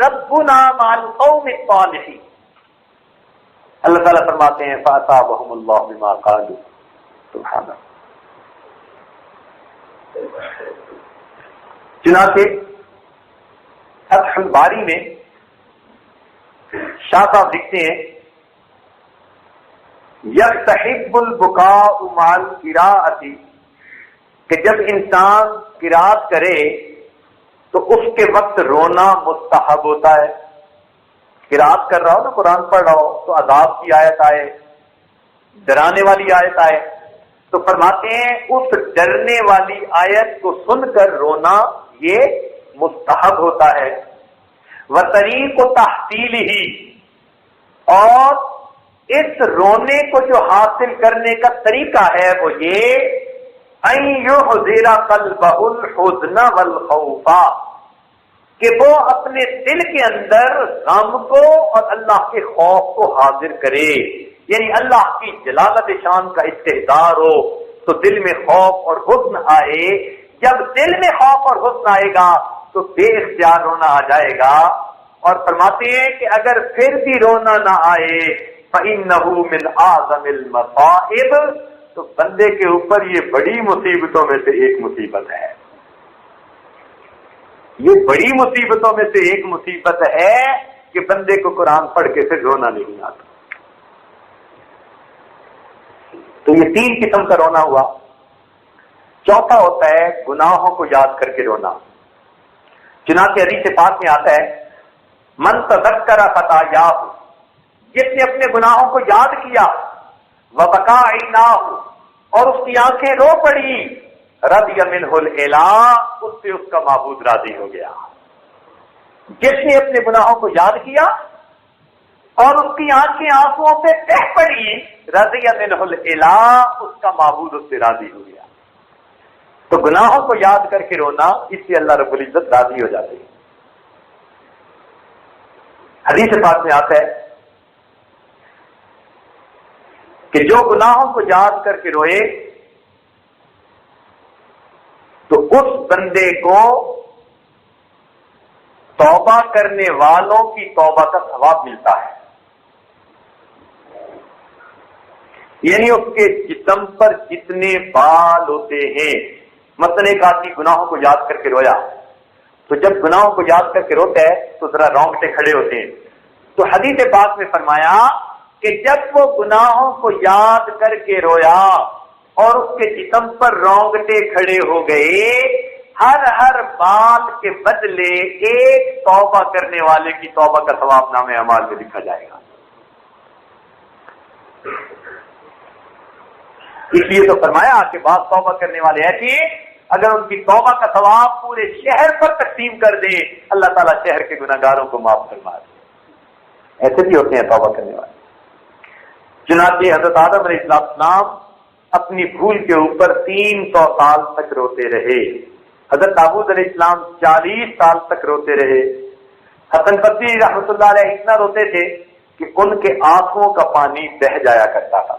ربنا مع القوم الصالحين. اللہ تعالیٰ فرماتے ہیں فاصابهم الله بما قالوا. سبحان اللہ. چنانچہ فتح الباری میں شاہ صاحب لکھتے ہیں یستحب البکاء مع القراءۃ، کہ جب انسان قرات کرے تو اس کے وقت رونا مستحب ہوتا ہے. قرات کر رہا ہو نا، قرآن پڑھ رہا ہو تو عذاب کی آیت آئے، ڈرانے والی آیت آئے تو فرماتے ہیں اس ڈرنے والی آیت کو سن کر رونا یہ مستحب ہوتا ہے. وطریق و تحصیل ہی، اور اس رونے کو جو حاصل کرنے کا طریقہ ہے وہ یہ ان یحضر قلبہ الحزن والخوف، کہ وہ اپنے دل کے اندر غم کو اور اللہ کے خوف کو حاضر کرے. یعنی اللہ کی جلالت شان کا استحضار ہو تو دل میں خوف اور حزن آئے. جب دل میں خوف اور حزن آئے گا تو بے اختیار رونا آ جائے گا. اور فرماتے ہیں کہ اگر پھر بھی رونا نہ آئے فَإِنَّهُ مِنْ أَعْظَمِ الْمَصَائِبِ، تو بندے کے اوپر یہ بڑی مصیبتوں میں سے ایک مصیبت ہے. یہ بڑی مصیبتوں میں سے ایک مصیبت ہے کہ بندے کو قرآن پڑھ کے پھر رونا نہیں آتا. تو یہ 3 قسم کا رونا ہوا. چوتھا ہوتا ہے گناہوں کو یاد کر کے رونا. چنانچہ حدیث پاک میں آتا ہے من تذکر خطایاہ، جس نے اپنے گناہوں کو یاد کیا، وبکا عیناہ، اور اس کی آنکھیں رو پڑی، رضی منہ الالہ، اس سے اس کا معبود راضی ہو گیا. جس نے اپنے گناہوں کو یاد کیا اور اس کی آنکھیں آنسوؤں سے بہہ پڑی، رضی منہ الالہ، اس کا معبود اس سے راضی ہو گیا. تو گناہوں کو یاد کر کے رونا، اس سے اللہ رب العزت راضی ہو جاتے ہیں. حدیث پاک میں آتا ہے کہ جو گناہوں کو یاد کر کے روئے تو اس بندے کو توبہ کرنے والوں کی توبہ کا ثواب ملتا ہے. یعنی اس کے جسم پر جتنے بال ہوتے ہیں، مثلا ایک آدمی گناہوں کو یاد کر کے رویا تو جب گناہوں کو یاد کر کے روتا ہے تو ذرا رونگٹے کھڑے ہوتے ہیں. تو حدیث پاک میں فرمایا کہ جب وہ گناہوں کو یاد کر کے رویا اور اس کے جسم پر رونگٹے کھڑے ہو گئے، ہر بال کے بدلے ایک توبہ کرنے والے کی توبہ کا ثواب نامہ اعمال میں لکھا جائے گا. اس لیے تو فرمایا کہ بعض توبہ کرنے والے ایسے اگر ان کی توبہ کا ثواب پورے شہر پر تقسیم کر دے، اللہ تعالیٰ شہر کے گناہگاروں کو معاف فرما دے. ایسے بھی ہوتے ہیں توبہ کرنے والے. چنانچہ حضرت آدم علیہ السلام اپنی بھول کے اوپر 300 سال تک روتے رہے. حضرت داؤد علیہ السلام 40 سال تک روتے رہے. حسن بصری رحمۃ اللہ علیہ اتنا روتے تھے کہ ان کے آنکھوں کا پانی بہہ جایا کرتا تھا.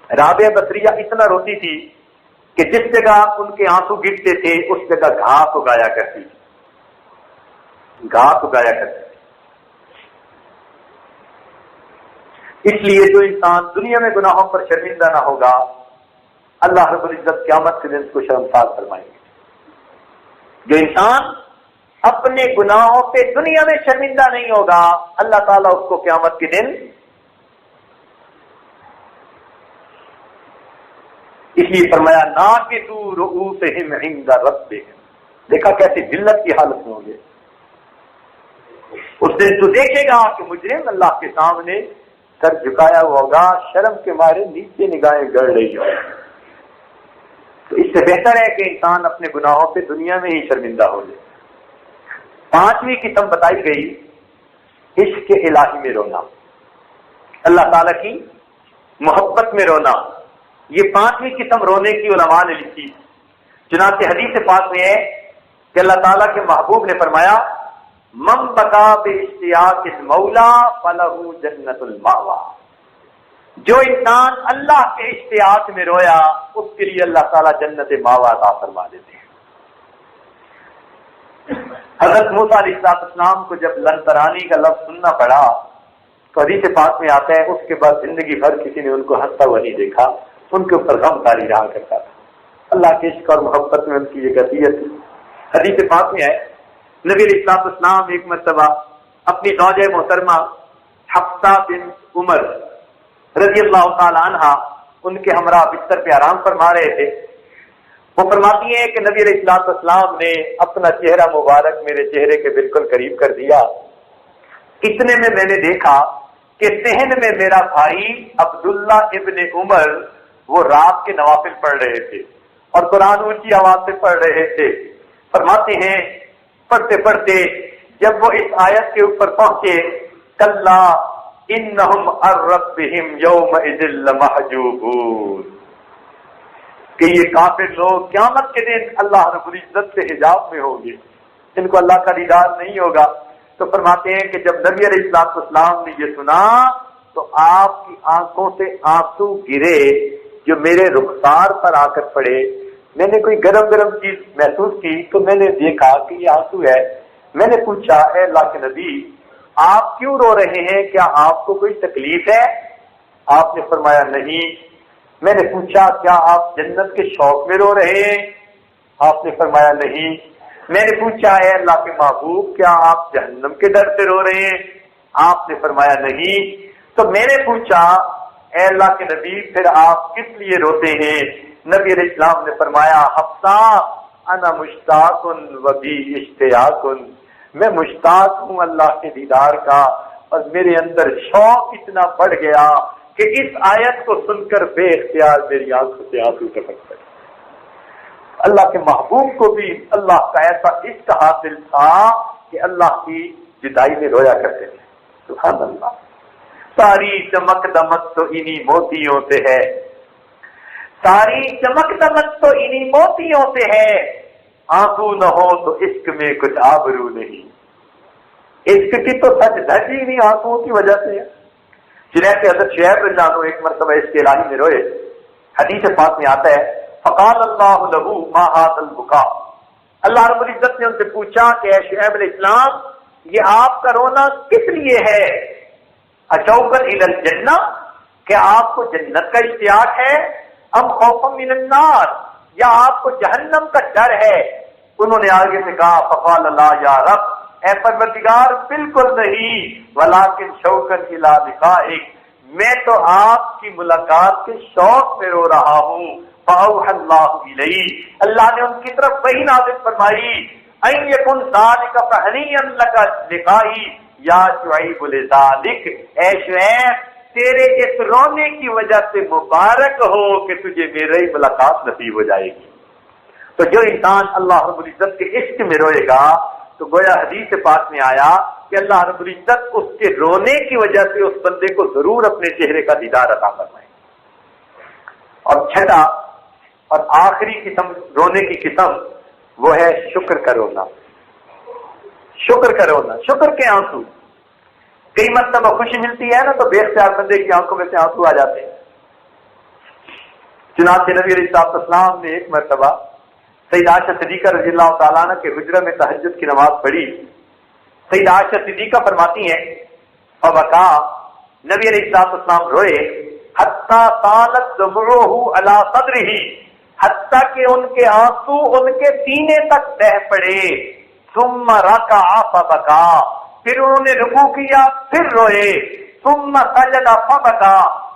رابعہ بصریہ اتنا روتی تھی کہ جس جگہ ان کے آنسو گرتے تھے اس جگہ گھاس اگایا کرتی تھی. اس لیے جو انسان دنیا میں گناہوں پر شرمندہ نہ ہوگا، اللہ رب العزت قیامت کے دن اس کو شرمسار فرمائیں گے. جو انسان اپنے گناہوں پہ دنیا میں شرمندہ نہیں ہوگا، اللہ تعالیٰ اس کو قیامت کے دن، اس لیے فرمایا ناکسوا رؤوسہم عند ربہم، دیکھا کیسی ذلت کی حالت میں ہوں گے. اس دن تو دیکھے گا کہ مجرم اللہ کے سامنے سر جھکایا ہوا ہوگا، شرم کے مارے نیچے نگاہیں گڑ رہی ہوں. تو اس سے بہتر ہے کہ انسان اپنے گناہوں پہ دنیا میں ہی شرمندہ ہو جائے. 5ویں قسم بتائی گئی عشق الہی میں رونا، اللہ تعالیٰ کی محبت میں رونا. یہ 5ویں قسم رونے کی علماء نے لکھی. چنانچہ حدیث پاک میں ہے کہ اللہ تعالیٰ کے محبوب نے فرمایا من بکا باشتیاق المولا فلہ جنت المأوی، جو انسان اللہ کے اشتیاق میں رویا اس کے لیے اللہ تعالیٰ جنت مأوی عطا فرما دیتے ہیں. حضرت موسیٰ علیہ السلام کو جب لنترانی کا لفظ سننا پڑا تو حدیث پاک میں آتا ہے اس کے بعد زندگی بھر کسی نے ان کو ہنستا ہوا نہیں دیکھا، ان کے اوپر غم طاری رہا کرتا تھا. اللہ کے عشق اور محبت میں ان کی یہ قضیت تھی. حدیث پاک میں ہے نبی علیہ السلام ایک مرتبہ اپنی زوجہ محترمہ حفصہ بنت عمر رضی اللہ تعالی عنہا ان کے ہمراہ بستر پہ آرام فرما رہے تھے. وہ فرماتی ہیں کہ نبی علیہ السلام نے اپنا چہرہ مبارک میرے چہرے کے بالکل قریب کر دیا. اتنے میں نے دیکھا کہ صحن میں میرا بھائی عبداللہ ابن عمر وہ رات کے نوافل پڑھ رہے تھے اور قرآن اونچی آواز سے پڑھ رہے تھے. فرماتے ہیں پڑھتے پڑھتے جب وہ اس آیت کے اوپر پہنچے کلا انہم عن ربہم یومئذ لمحجوبون، کہ یہ کافر لوگ قیامت کے دن اللہ رب العزت سے حجاب میں ہوں گے، ان کو اللہ کا دیدار نہیں ہوگا. تو فرماتے ہیں کہ جب نبی علیہ السلام نے یہ سنا تو آپ کی آنکھوں سے آنسو گرے جو میرے رخسار پر آ کر پڑے. میں نے کوئی گرم گرم چیز محسوس کی تو میں نے دیکھا کہ یہ آنسو ہے. میں نے پوچھا اے اللہ کے نبی آپ کیوں رو رہے ہیں، کیا آپ کو کوئی تکلیف ہے؟ آپ نے فرمایا نہیں. میں نے پوچھا کیا آپ جنت کے شوق میں رو رہے ہیں؟ آپ نے فرمایا نہیں. میں نے پوچھا اے اللہ کے محبوب کیا آپ جہنم کے ڈر سے رو رہے ہیں؟ آپ نے فرمایا نہیں. تو میں نے پوچھا اے اللہ کے نبی پھر آپ کس لیے روتے ہیں؟ نبی علیہ السلام نے فرمایا حفصہ انا مشتاق و بی اشتیاق، میں مشتاق ہوں اللہ کے دیدار کا اور میرے اندر شوق اتنا بڑھ گیا کہ اس آیت کو سن کر بے اختیار میری آنکھوں سے آنسو ٹپک پڑے. اللہ کے محبوب کو بھی اللہ کا ایسا عشق حاصل تھا کہ اللہ کی جدائی میں رویا کرتے تھے. سبحان اللہ. ساری چمک دمک تو انہی موتیوں سے ہے، ساری چمک دمک تو انہی موتیوں سے ہے، آنسو نہ ہو تو عشق میں کچھ آبرو نہیں. عشق کی تو سچ دھج ہی نہیں آنسوؤں کی وجہ سے ہے. چنانچہ حضرت شعیب رضی اللہ عنہ ایک مرتبہ اس کے الہی میں روئے. حدیث پاک میں آتا ہے فقال اللہ له ما هذا البكاء، اللہ رب العزت نے ان سے پوچھا کہ اے شعیب علیہ السلام یہ آپ کا رونا کس لیے ہے؟ اشوقا الی الجنہ، کیا آپ کو جنت کا اشتیاق ہے؟ ام خوفا من النار، یا آپ کو جہنم کا ڈر ہے؟ انہوں نے آگے سے کہا فقال لا یا رب، اے پروردگار بالکل نہیں، ولکن شوقا الی لقائک، میں تو آپ کی ملاقات کے شوق میں رو رہا ہوں. فاوحى اللہ الی، اللہ نے ان کی طرف وحی نازل فرمائی ان یکن ذلک فہنیا لک لقائی یا شعیب لذالک، اے شعیب تیرے اس رونے کی وجہ سے مبارک ہو کہ تجھے میری ملاقات نصیب ہو جائے گی. تو جو انسان اللہ رب العزت کے عشق میں روئے گا تو گویا حدیث پاک میں آیا کہ اللہ رب العزت اس کے رونے کی وجہ سے اس بندے کو ضرور اپنے چہرے کا دیدار عطا فرمائے. اور چھٹا اور آخری قسم رونے کی قسم وہ ہے شکر کا رونا. شکر کا رونا، شکر کے آنسو. کئی مرتبہ خوشی ملتی ہے نا تو بے اختیار بندے کی آنکھوں میں سے آنسو آ جاتے ہیں. چنانچہ نبی علیہ السلام نے ایک مرتبہ سیدہ عائشہ صدیقہ رضی اللہ تعالیٰ عنہ کے حجرہ میں تہجد کی نماز پڑھی. سیدہ عائشہ صدیقہ فرماتی ہیں فبکا، نبی علیہ السلام روئے حتی طالت دمعہ علی صدرہ، حتیٰ کہ ان کے آنسو ان کے سینے تک بہ پڑے. ثم رکع فبکا، پھر انہوں نے رکوع کیا پھر روئے. ثم سجد فبکا،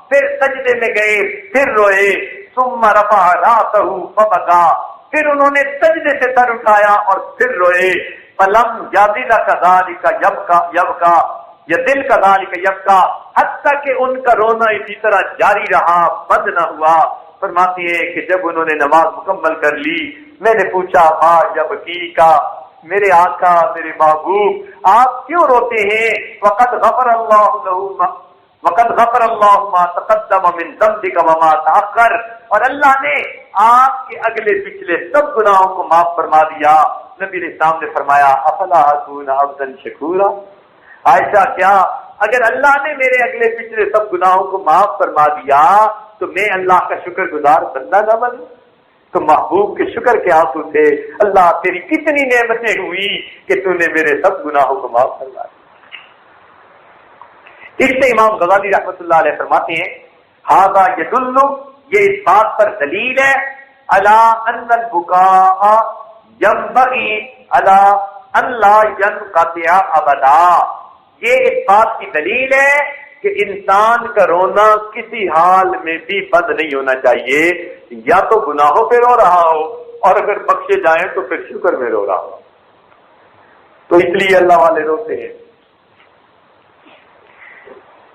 پھر سجدے میں گئے پھر روئے. ثم رفع راسہ فبکا، پھر انہوں نے سجدے سے سر اٹھایا اور پھر روئے. فلم یزل کذالک یبکا یدل کذالک یبکا، حتیٰ کہ ان کا رونا اسی طرح جاری رہا، بند نہ ہوا. فرماتی ہے کہ جب انہوں نے نماز مکمل کر لی میں نے پوچھا ماں یبکی کا، میرے آقا میرے محبوب آپ کیوں روتے ہیں؟ وقد غفر اللہ ما تقدم من ذنبک وما تأخر، اور اللہ نے آپ کے اگلے پچھلے سب گناہوں کو معاف فرما دیا. نبی علیہ السلام نے فرمایا افلا اکون عبدا شکورا، عائشہ کیا اگر اللہ نے میرے اگلے پچھلے سب گناہوں کو معاف فرما دیا تو میں اللہ کا شکر گزار بندہ نہ بنوں؟ تو محبوب کے شکر کے آنسو تھے اللہ تیری کتنی نعمتیں ہوئی کہ تو نے میرے سب گناہوں کو معاف فرما دیا. اس سے امام غزالی رحمۃ اللہ علیہ فرماتے ہیں ھذا یدل، یہ اس بات پر دلیل ہے علی ان البکاء ينبغي على اللہ ینقطع ابدا، یہ اس بات کی دلیل ہے کہ انسان کا رونا کسی حال میں بھی بند نہیں ہونا چاہیے، یا تو گناہوں پہ رو رہا ہو اور اگر بخشے جائیں تو پھر شکر میں رو رہا ہو۔ تو اس لیے اللہ والے روتے ہیں۔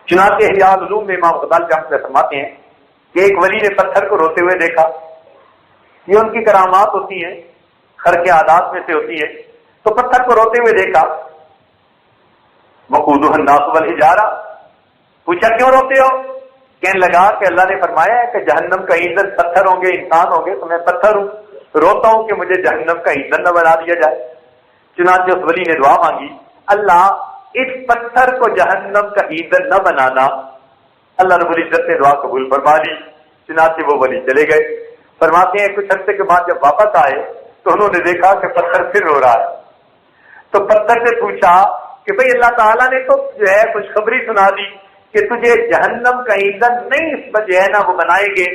چنانچہ احیاء العلوم میں امام غزالی رحمۃ اللہ فرماتے ہیں کہ ایک ولی نے پتھر کو روتے ہوئے دیکھا، یہ ان کی کرامات ہوتی ہیں، خرق عادات میں سے ہوتی ہے، تو پتھر کو روتے ہوئے دیکھا، وقودہ الناس والحجارہ، پوچھا کیوں روتے ہو؟ کہنے لگا کہ اللہ نے فرمایا ہے کہ جہنم کا ایندھن پتھر ہوں گے، انسان ہوں گے، تو میں پتھر ہوں، روتا ہوں کہ مجھے جہنم کا ایندھن نہ بنا دیا جائے۔ چنانچہ اس ولی نے دعا مانگی، اللہ اس پتھر کو جہنم کا ایندھن نہ بنانا۔ اللہ رب العزت نے دعا قبول فرما لی، چنانچہ وہ ولی چلے گئے۔ فرماتے ہیں کچھ عرصے کے بعد جب واپس آئے تو انہوں نے دیکھا کہ پتھر پھر رو رہا ہے، تو پتھر سے پوچھا کہ بھئی اللہ تعالیٰ نے تو جو ہے خوشخبری سنا دی کہ تجھے جہنم کا ایندھن نہیں اس پر جو ہے نا وہ بنائیں گے،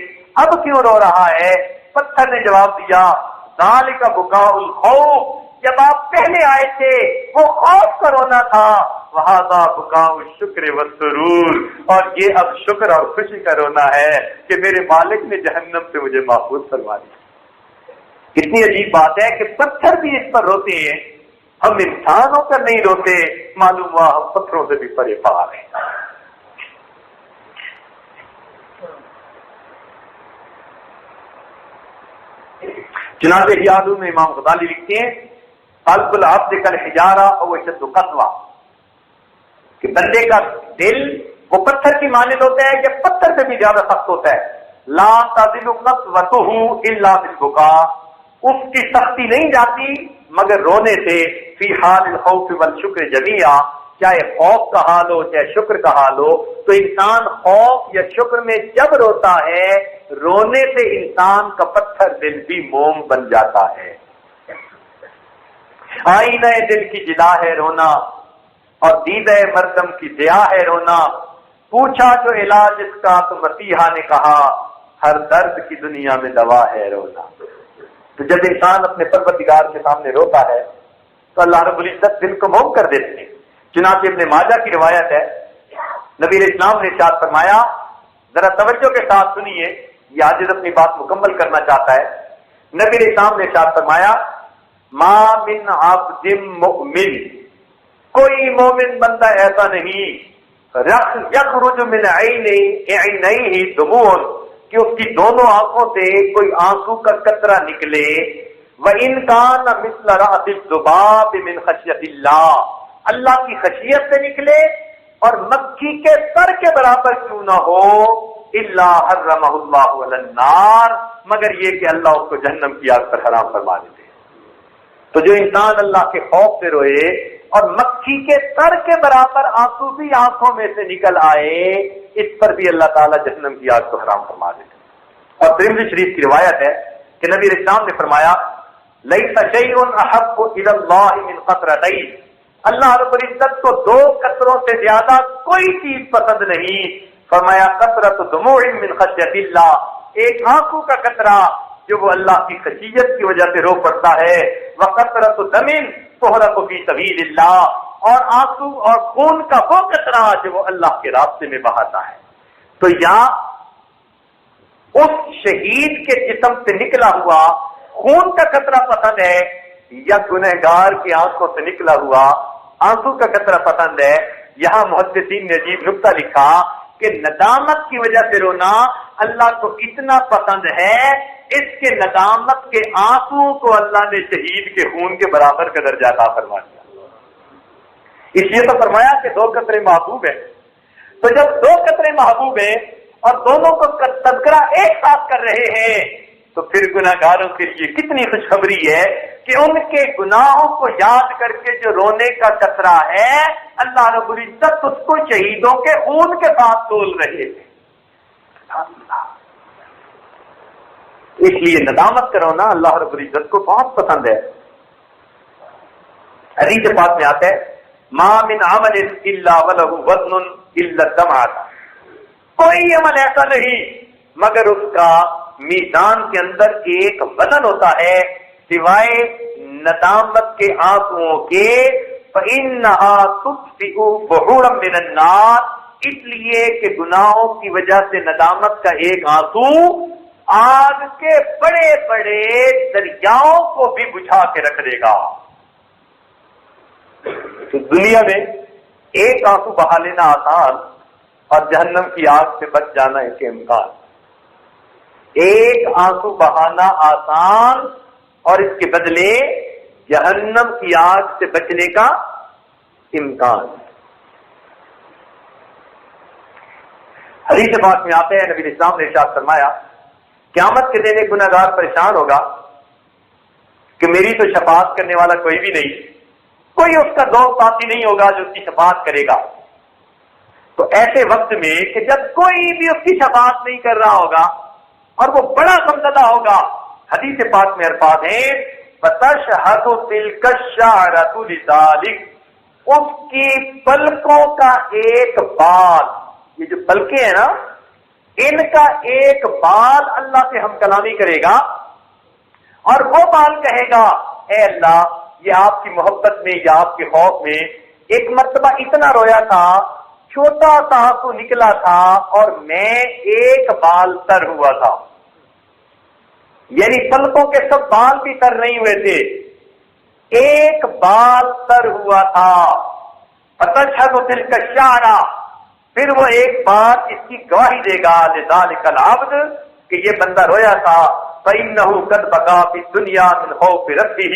اب کیوں رو رہا ہے؟ پتھر نے جواب دیا، ذالک بکاء الخوف، جب آپ پہلے آئے تھے وہ خوف کا رونا تھا، وہذا بکاء الشکر والسرور، اور یہ اب شکر اور خوشی کا رونا ہے کہ میرے مالک نے جہنم سے مجھے محفوظ فرما دیا۔ کتنی عجیب بات ہے کہ پتھر بھی اس پر روتے ہیں، ہم انسانوں پر نہیں روتے، معلوم ہوا ہم پتھروں سے بھی پرے پار ہیں۔ چنانچہ احیاء میں امام غزالی لکھتے ہیں قلب العبد کالحجارہ او اشد قسوہ، کہ بندے کا دل وہ پتھر کی مانند ہوتا ہے یا پتھر سے بھی زیادہ سخت ہوتا ہے۔ لا تزل قسوتہ الا بالبکاء، اس کی سختی نہیں جاتی مگر رونے سے، فی حال الخوف والشکر جمیعا، چاہے خوف کا حال ہو چاہے شکر کا حال ہو، تو انسان خوف یا شکر میں جب روتا ہے، رونے سے انسان کا پتھر دل بھی موم بن جاتا ہے۔ آئینہ دل کی جلا ہے رونا، اور دیدہ مردم کی ضیا ہے رونا، پوچھا جو علاج اس کا تو مسیحا نے کہا، ہر درد کی دنیا میں دوا ہے رونا۔ تو جب انسان اپنے پروردگار کے سامنے روتا ہے تو اللہ رب العزت دل کو موم کر دیتے ہیں۔ چنانچہ ابن ماجہ کی روایت ہے، نبی علیہ السلام نے ارشاد فرمایا، ذرا توجہ کے ساتھ سنیے، یہ عاجز اپنی بات مکمل کرنا چاہتا ہے۔ نبی علیہ السلام نے ارشاد فرمایا، ما من عبد مؤمن، کوئی مومن بندہ ایسا نہیں، یخرج من عینیہ دموع، کہ اس کی دونوں آنکھوں سے کوئی آنسو کا قطرہ نکلے، وَإِنْ كَانَ مِثْلَ رَأْسِ الذُّبَابِ مِنْ خَشْيَةِ اللَّهِ، اللہ کی خشیت سے نکلے اور مکھی کے سر کے برابر کیوں نہ ہو، الا حرمہ اللہ علی النار، مگر یہ کہ اللہ اس کو جہنم کی آگ پر حرام فرما دیتے۔ تو جو انسان اللہ کے خوف سے روئے اور مکھی کے سر کے برابر آنسو بھی آنکھوں میں سے نکل آئے، اس پر بھی اللہ تعالیٰ جہنم کی آگ کو حرام فرما دیتے۔ اور ترمذی شریف کی روایت ہے کہ نبی علیہ السلام نے فرمایا، لیس شیء احب الی اللہ من قطرتین، اللہ رب العزت کو دو قطروں سے زیادہ کوئی چیز پسند نہیں۔ فرمایا قطرۃ دموع من خشیۃ اللہ، ایک آنکھوں کا قطرہ جو وہ اللہ کی خشیت کی وجہ سے رو پڑتا ہے، وقطرۃ دم تحرق فی سبیل اللہ، اور آنسو اور خون کا وہ قطرہ جو وہ اللہ کے راستے میں بہاتا ہے۔ تو یا اس شہید کے جسم سے نکلا ہوا خون کا قطرہ پسند ہے، یا گنہگار کی آنکھوں سے نکلا ہوا آنسو کا قطرہ پسند ہے۔ یہاں محدثین نے عجیب نکتہ لکھا کہ ندامت کی وجہ سے رونا اللہ کو اتنا پسند ہے، اس کے ندامت کے آنسو کو اللہ نے شہید کے خون کے برابر کا درجہ عطا فرما دیا۔ اس لیے تو فرمایا کہ دو قطرے محبوب ہیں۔ تو جب دو قطرے محبوب ہیں اور دونوں کو تذکرہ ایک ساتھ کر رہے ہیں، تو پھر گناہگاروں کے لیے کتنی خوشخبری ہے کہ ان کے گناہوں کو یاد کر کے جو رونے کا قطرہ ہے، اللہ رب العزت اس کو شہیدوں کے خون کے ساتھ تول رہے ہیں۔ اس لیے ندامت کا رونا اللہ رب العزت کو بہت پسند ہے۔ حدیث پاک میں آتا ہے، ما من عمل الا وله وزن الا الدمعۃ، کوئی عمل ایسا نہیں مگر اس کا میزان کے اندر ایک وزن ہوتا ہے سوائے ندامت کے آنسوؤں کے فَإِنَّهَا تُطْفِئُ بُحُورًا مِّنَ النَّارِ، اس لیے کہ گناہوں کی وجہ سے ندامت کا ایک آنسو آگ کے بڑے بڑے دریاؤں کو بھی بجھا کے رکھ دے گا۔ تو دنیا میں ایک آنسو بہا لینا آسان اور جہنم کی آگ سے بچ جانا ایک امکان۔ ایک آنسو بہانا آسان اور اس کے بدلے جہنم کی آگ سے بچنے کا امکان۔ حدیث پاک میں آتے ہیں، نبی اسلام نے ارشاد فرمایا قیامت کے دن ایک گنہگار پریشان ہوگا کہ میری تو شفاعت کرنے والا کوئی بھی نہیں، کوئی اس کا دوست ساتھی نہیں ہوگا جو اس کی شفاعت کرے گا۔ تو ایسے وقت میں کہ جب کوئی بھی اس کی شفاعت نہیں کر رہا ہوگا اور وہ بڑا غمزدہ ہوگا، حدیث پاک میں الفاظ ہیں فَتَشْهَدُ تِلْكَ الشَّعْرَةُ لِذَلِكَ، اس کی پلکوں کا ایک بال، یہ جو پلکیں ہیں نا، ان کا ایک بال اللہ سے ہم کلامی کرے گا اور وہ بال کہے گا اے اللہ، یہ آپ کی محبت میں یا آپ کے خوف میں ایک مرتبہ اتنا رویا تھا، چھوٹا سا آنسو نکلا تھا اور میں ایک بال تر ہوا تھا، یعنی پلکوں کے سب بال بھی تر نہیں ہوئے تھے، ایک بال تر ہوا تھا۔ فَتَشْهَدُ تِلْكَ الشَّعْرَةُ، پھر وہ ایک بات اس کی گواہی دے گا لذالک العبد کہ یہ بندہ رویا تھا، فإنه قد بكى في الدنيا من خوف ربه،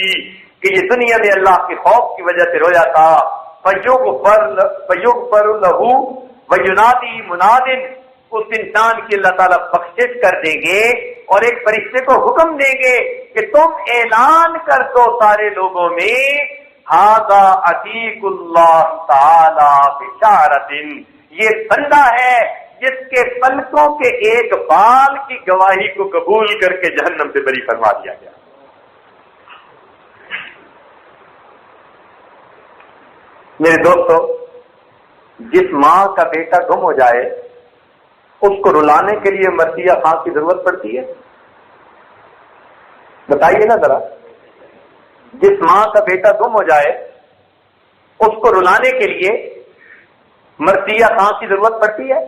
کہ یہ دنیا میں اللہ کے خوف کی وجہ سے رویا تھا۔ فیغفر له وینادی مناد، اس انسان کی اللہ تعالیٰ بخشش کر دیں گے اور ایک فرشتے کو حکم دیں گے کہ تم اعلان کر دو سارے لوگوں میں ھذا عتیق اللہ تعالی بشارۃ، یہ بندہ ہے جس کے پلکوں کے ایک بال کی گواہی کو قبول کر کے جہنم سے بری فرما دیا گیا۔ میرے دوستو، جس ماں کا بیٹا گم ہو جائے اس کو رلانے کے لیے مرثیہ خان کی ضرورت پڑتی ہے؟ بتائیے نا ذرا، جس ماں کا بیٹا گم ہو جائے اس کو رلانے کے لیے مرثیہ خان کی ضرورت پڑتی ہے؟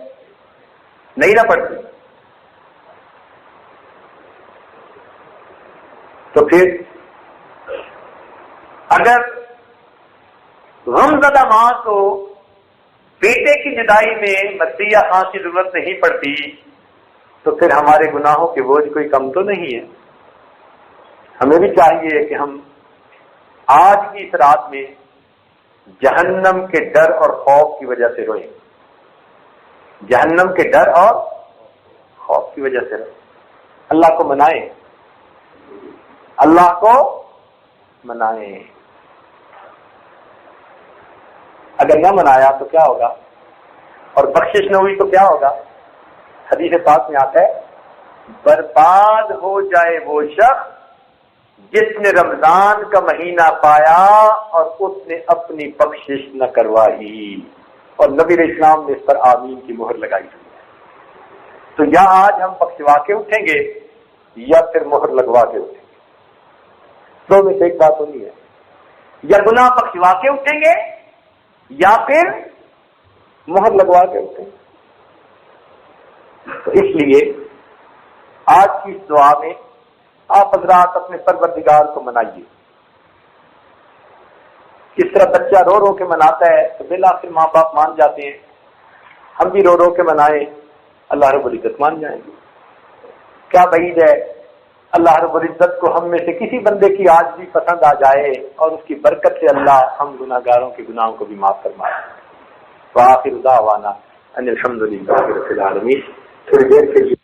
نہیں نہ پڑتی۔ تو پھر اگر غمزدہ ماں کو بیٹے کی جدائی میں مرثیہ خان کی ضرورت نہیں پڑتی تو پھر ہمارے گناہوں کے بوجھ کوئی کم تو نہیں ہے۔ ہمیں بھی چاہیے کہ ہم آج کی اس رات میں جہنم کے ڈر اور خوف کی وجہ سے روئیں، جہنم کے ڈر اور خوف کی وجہ سے روئیں، اللہ کو منائیں، اللہ کو منائیں۔ اگر نہ منایا تو کیا ہوگا، اور بخشش نہ ہوئی تو کیا ہوگا؟ حدیث پاک میں آتا ہے برباد ہو جائے وہ شخص جس نے رمضان کا مہینہ پایا اور اس نے اپنی بخشش نہ کروائی، اور نبی علیہ السلام نے اس پر آمین کی مہر لگائی۔ تو یا آج ہم بخشوا کے اٹھیں گے یا پھر مہر لگوا کے اٹھیں گے، دو میں سے ایک بات ہونی ہے، یا گناہ بخشوا کے اٹھیں گے یا پھر مہر لگوا کے اٹھیں گے۔ تو اس لیے آج کی اس دعا میں آپ حضرات اپنے پروردگار کو منائیے۔ کس طرح بچہ رو رو کے مناتا ہے تو بالآخر ماں باپ مان جاتے ہیں، ہم بھی رو رو کے منائیں، اللہ رب العزت مان جائیں گے۔ کیا بعید ہے اللہ رب العزت کو ہم میں سے کسی بندے کی آج بھی پسند آ جائے اور اس کی برکت سے اللہ ہم گناہگاروں کے گناہوں کو بھی معاف فرمائے۔ وآخر دعوانا ان الحمد للہ رب العالمین۔ تھوڑی دیر کے لیے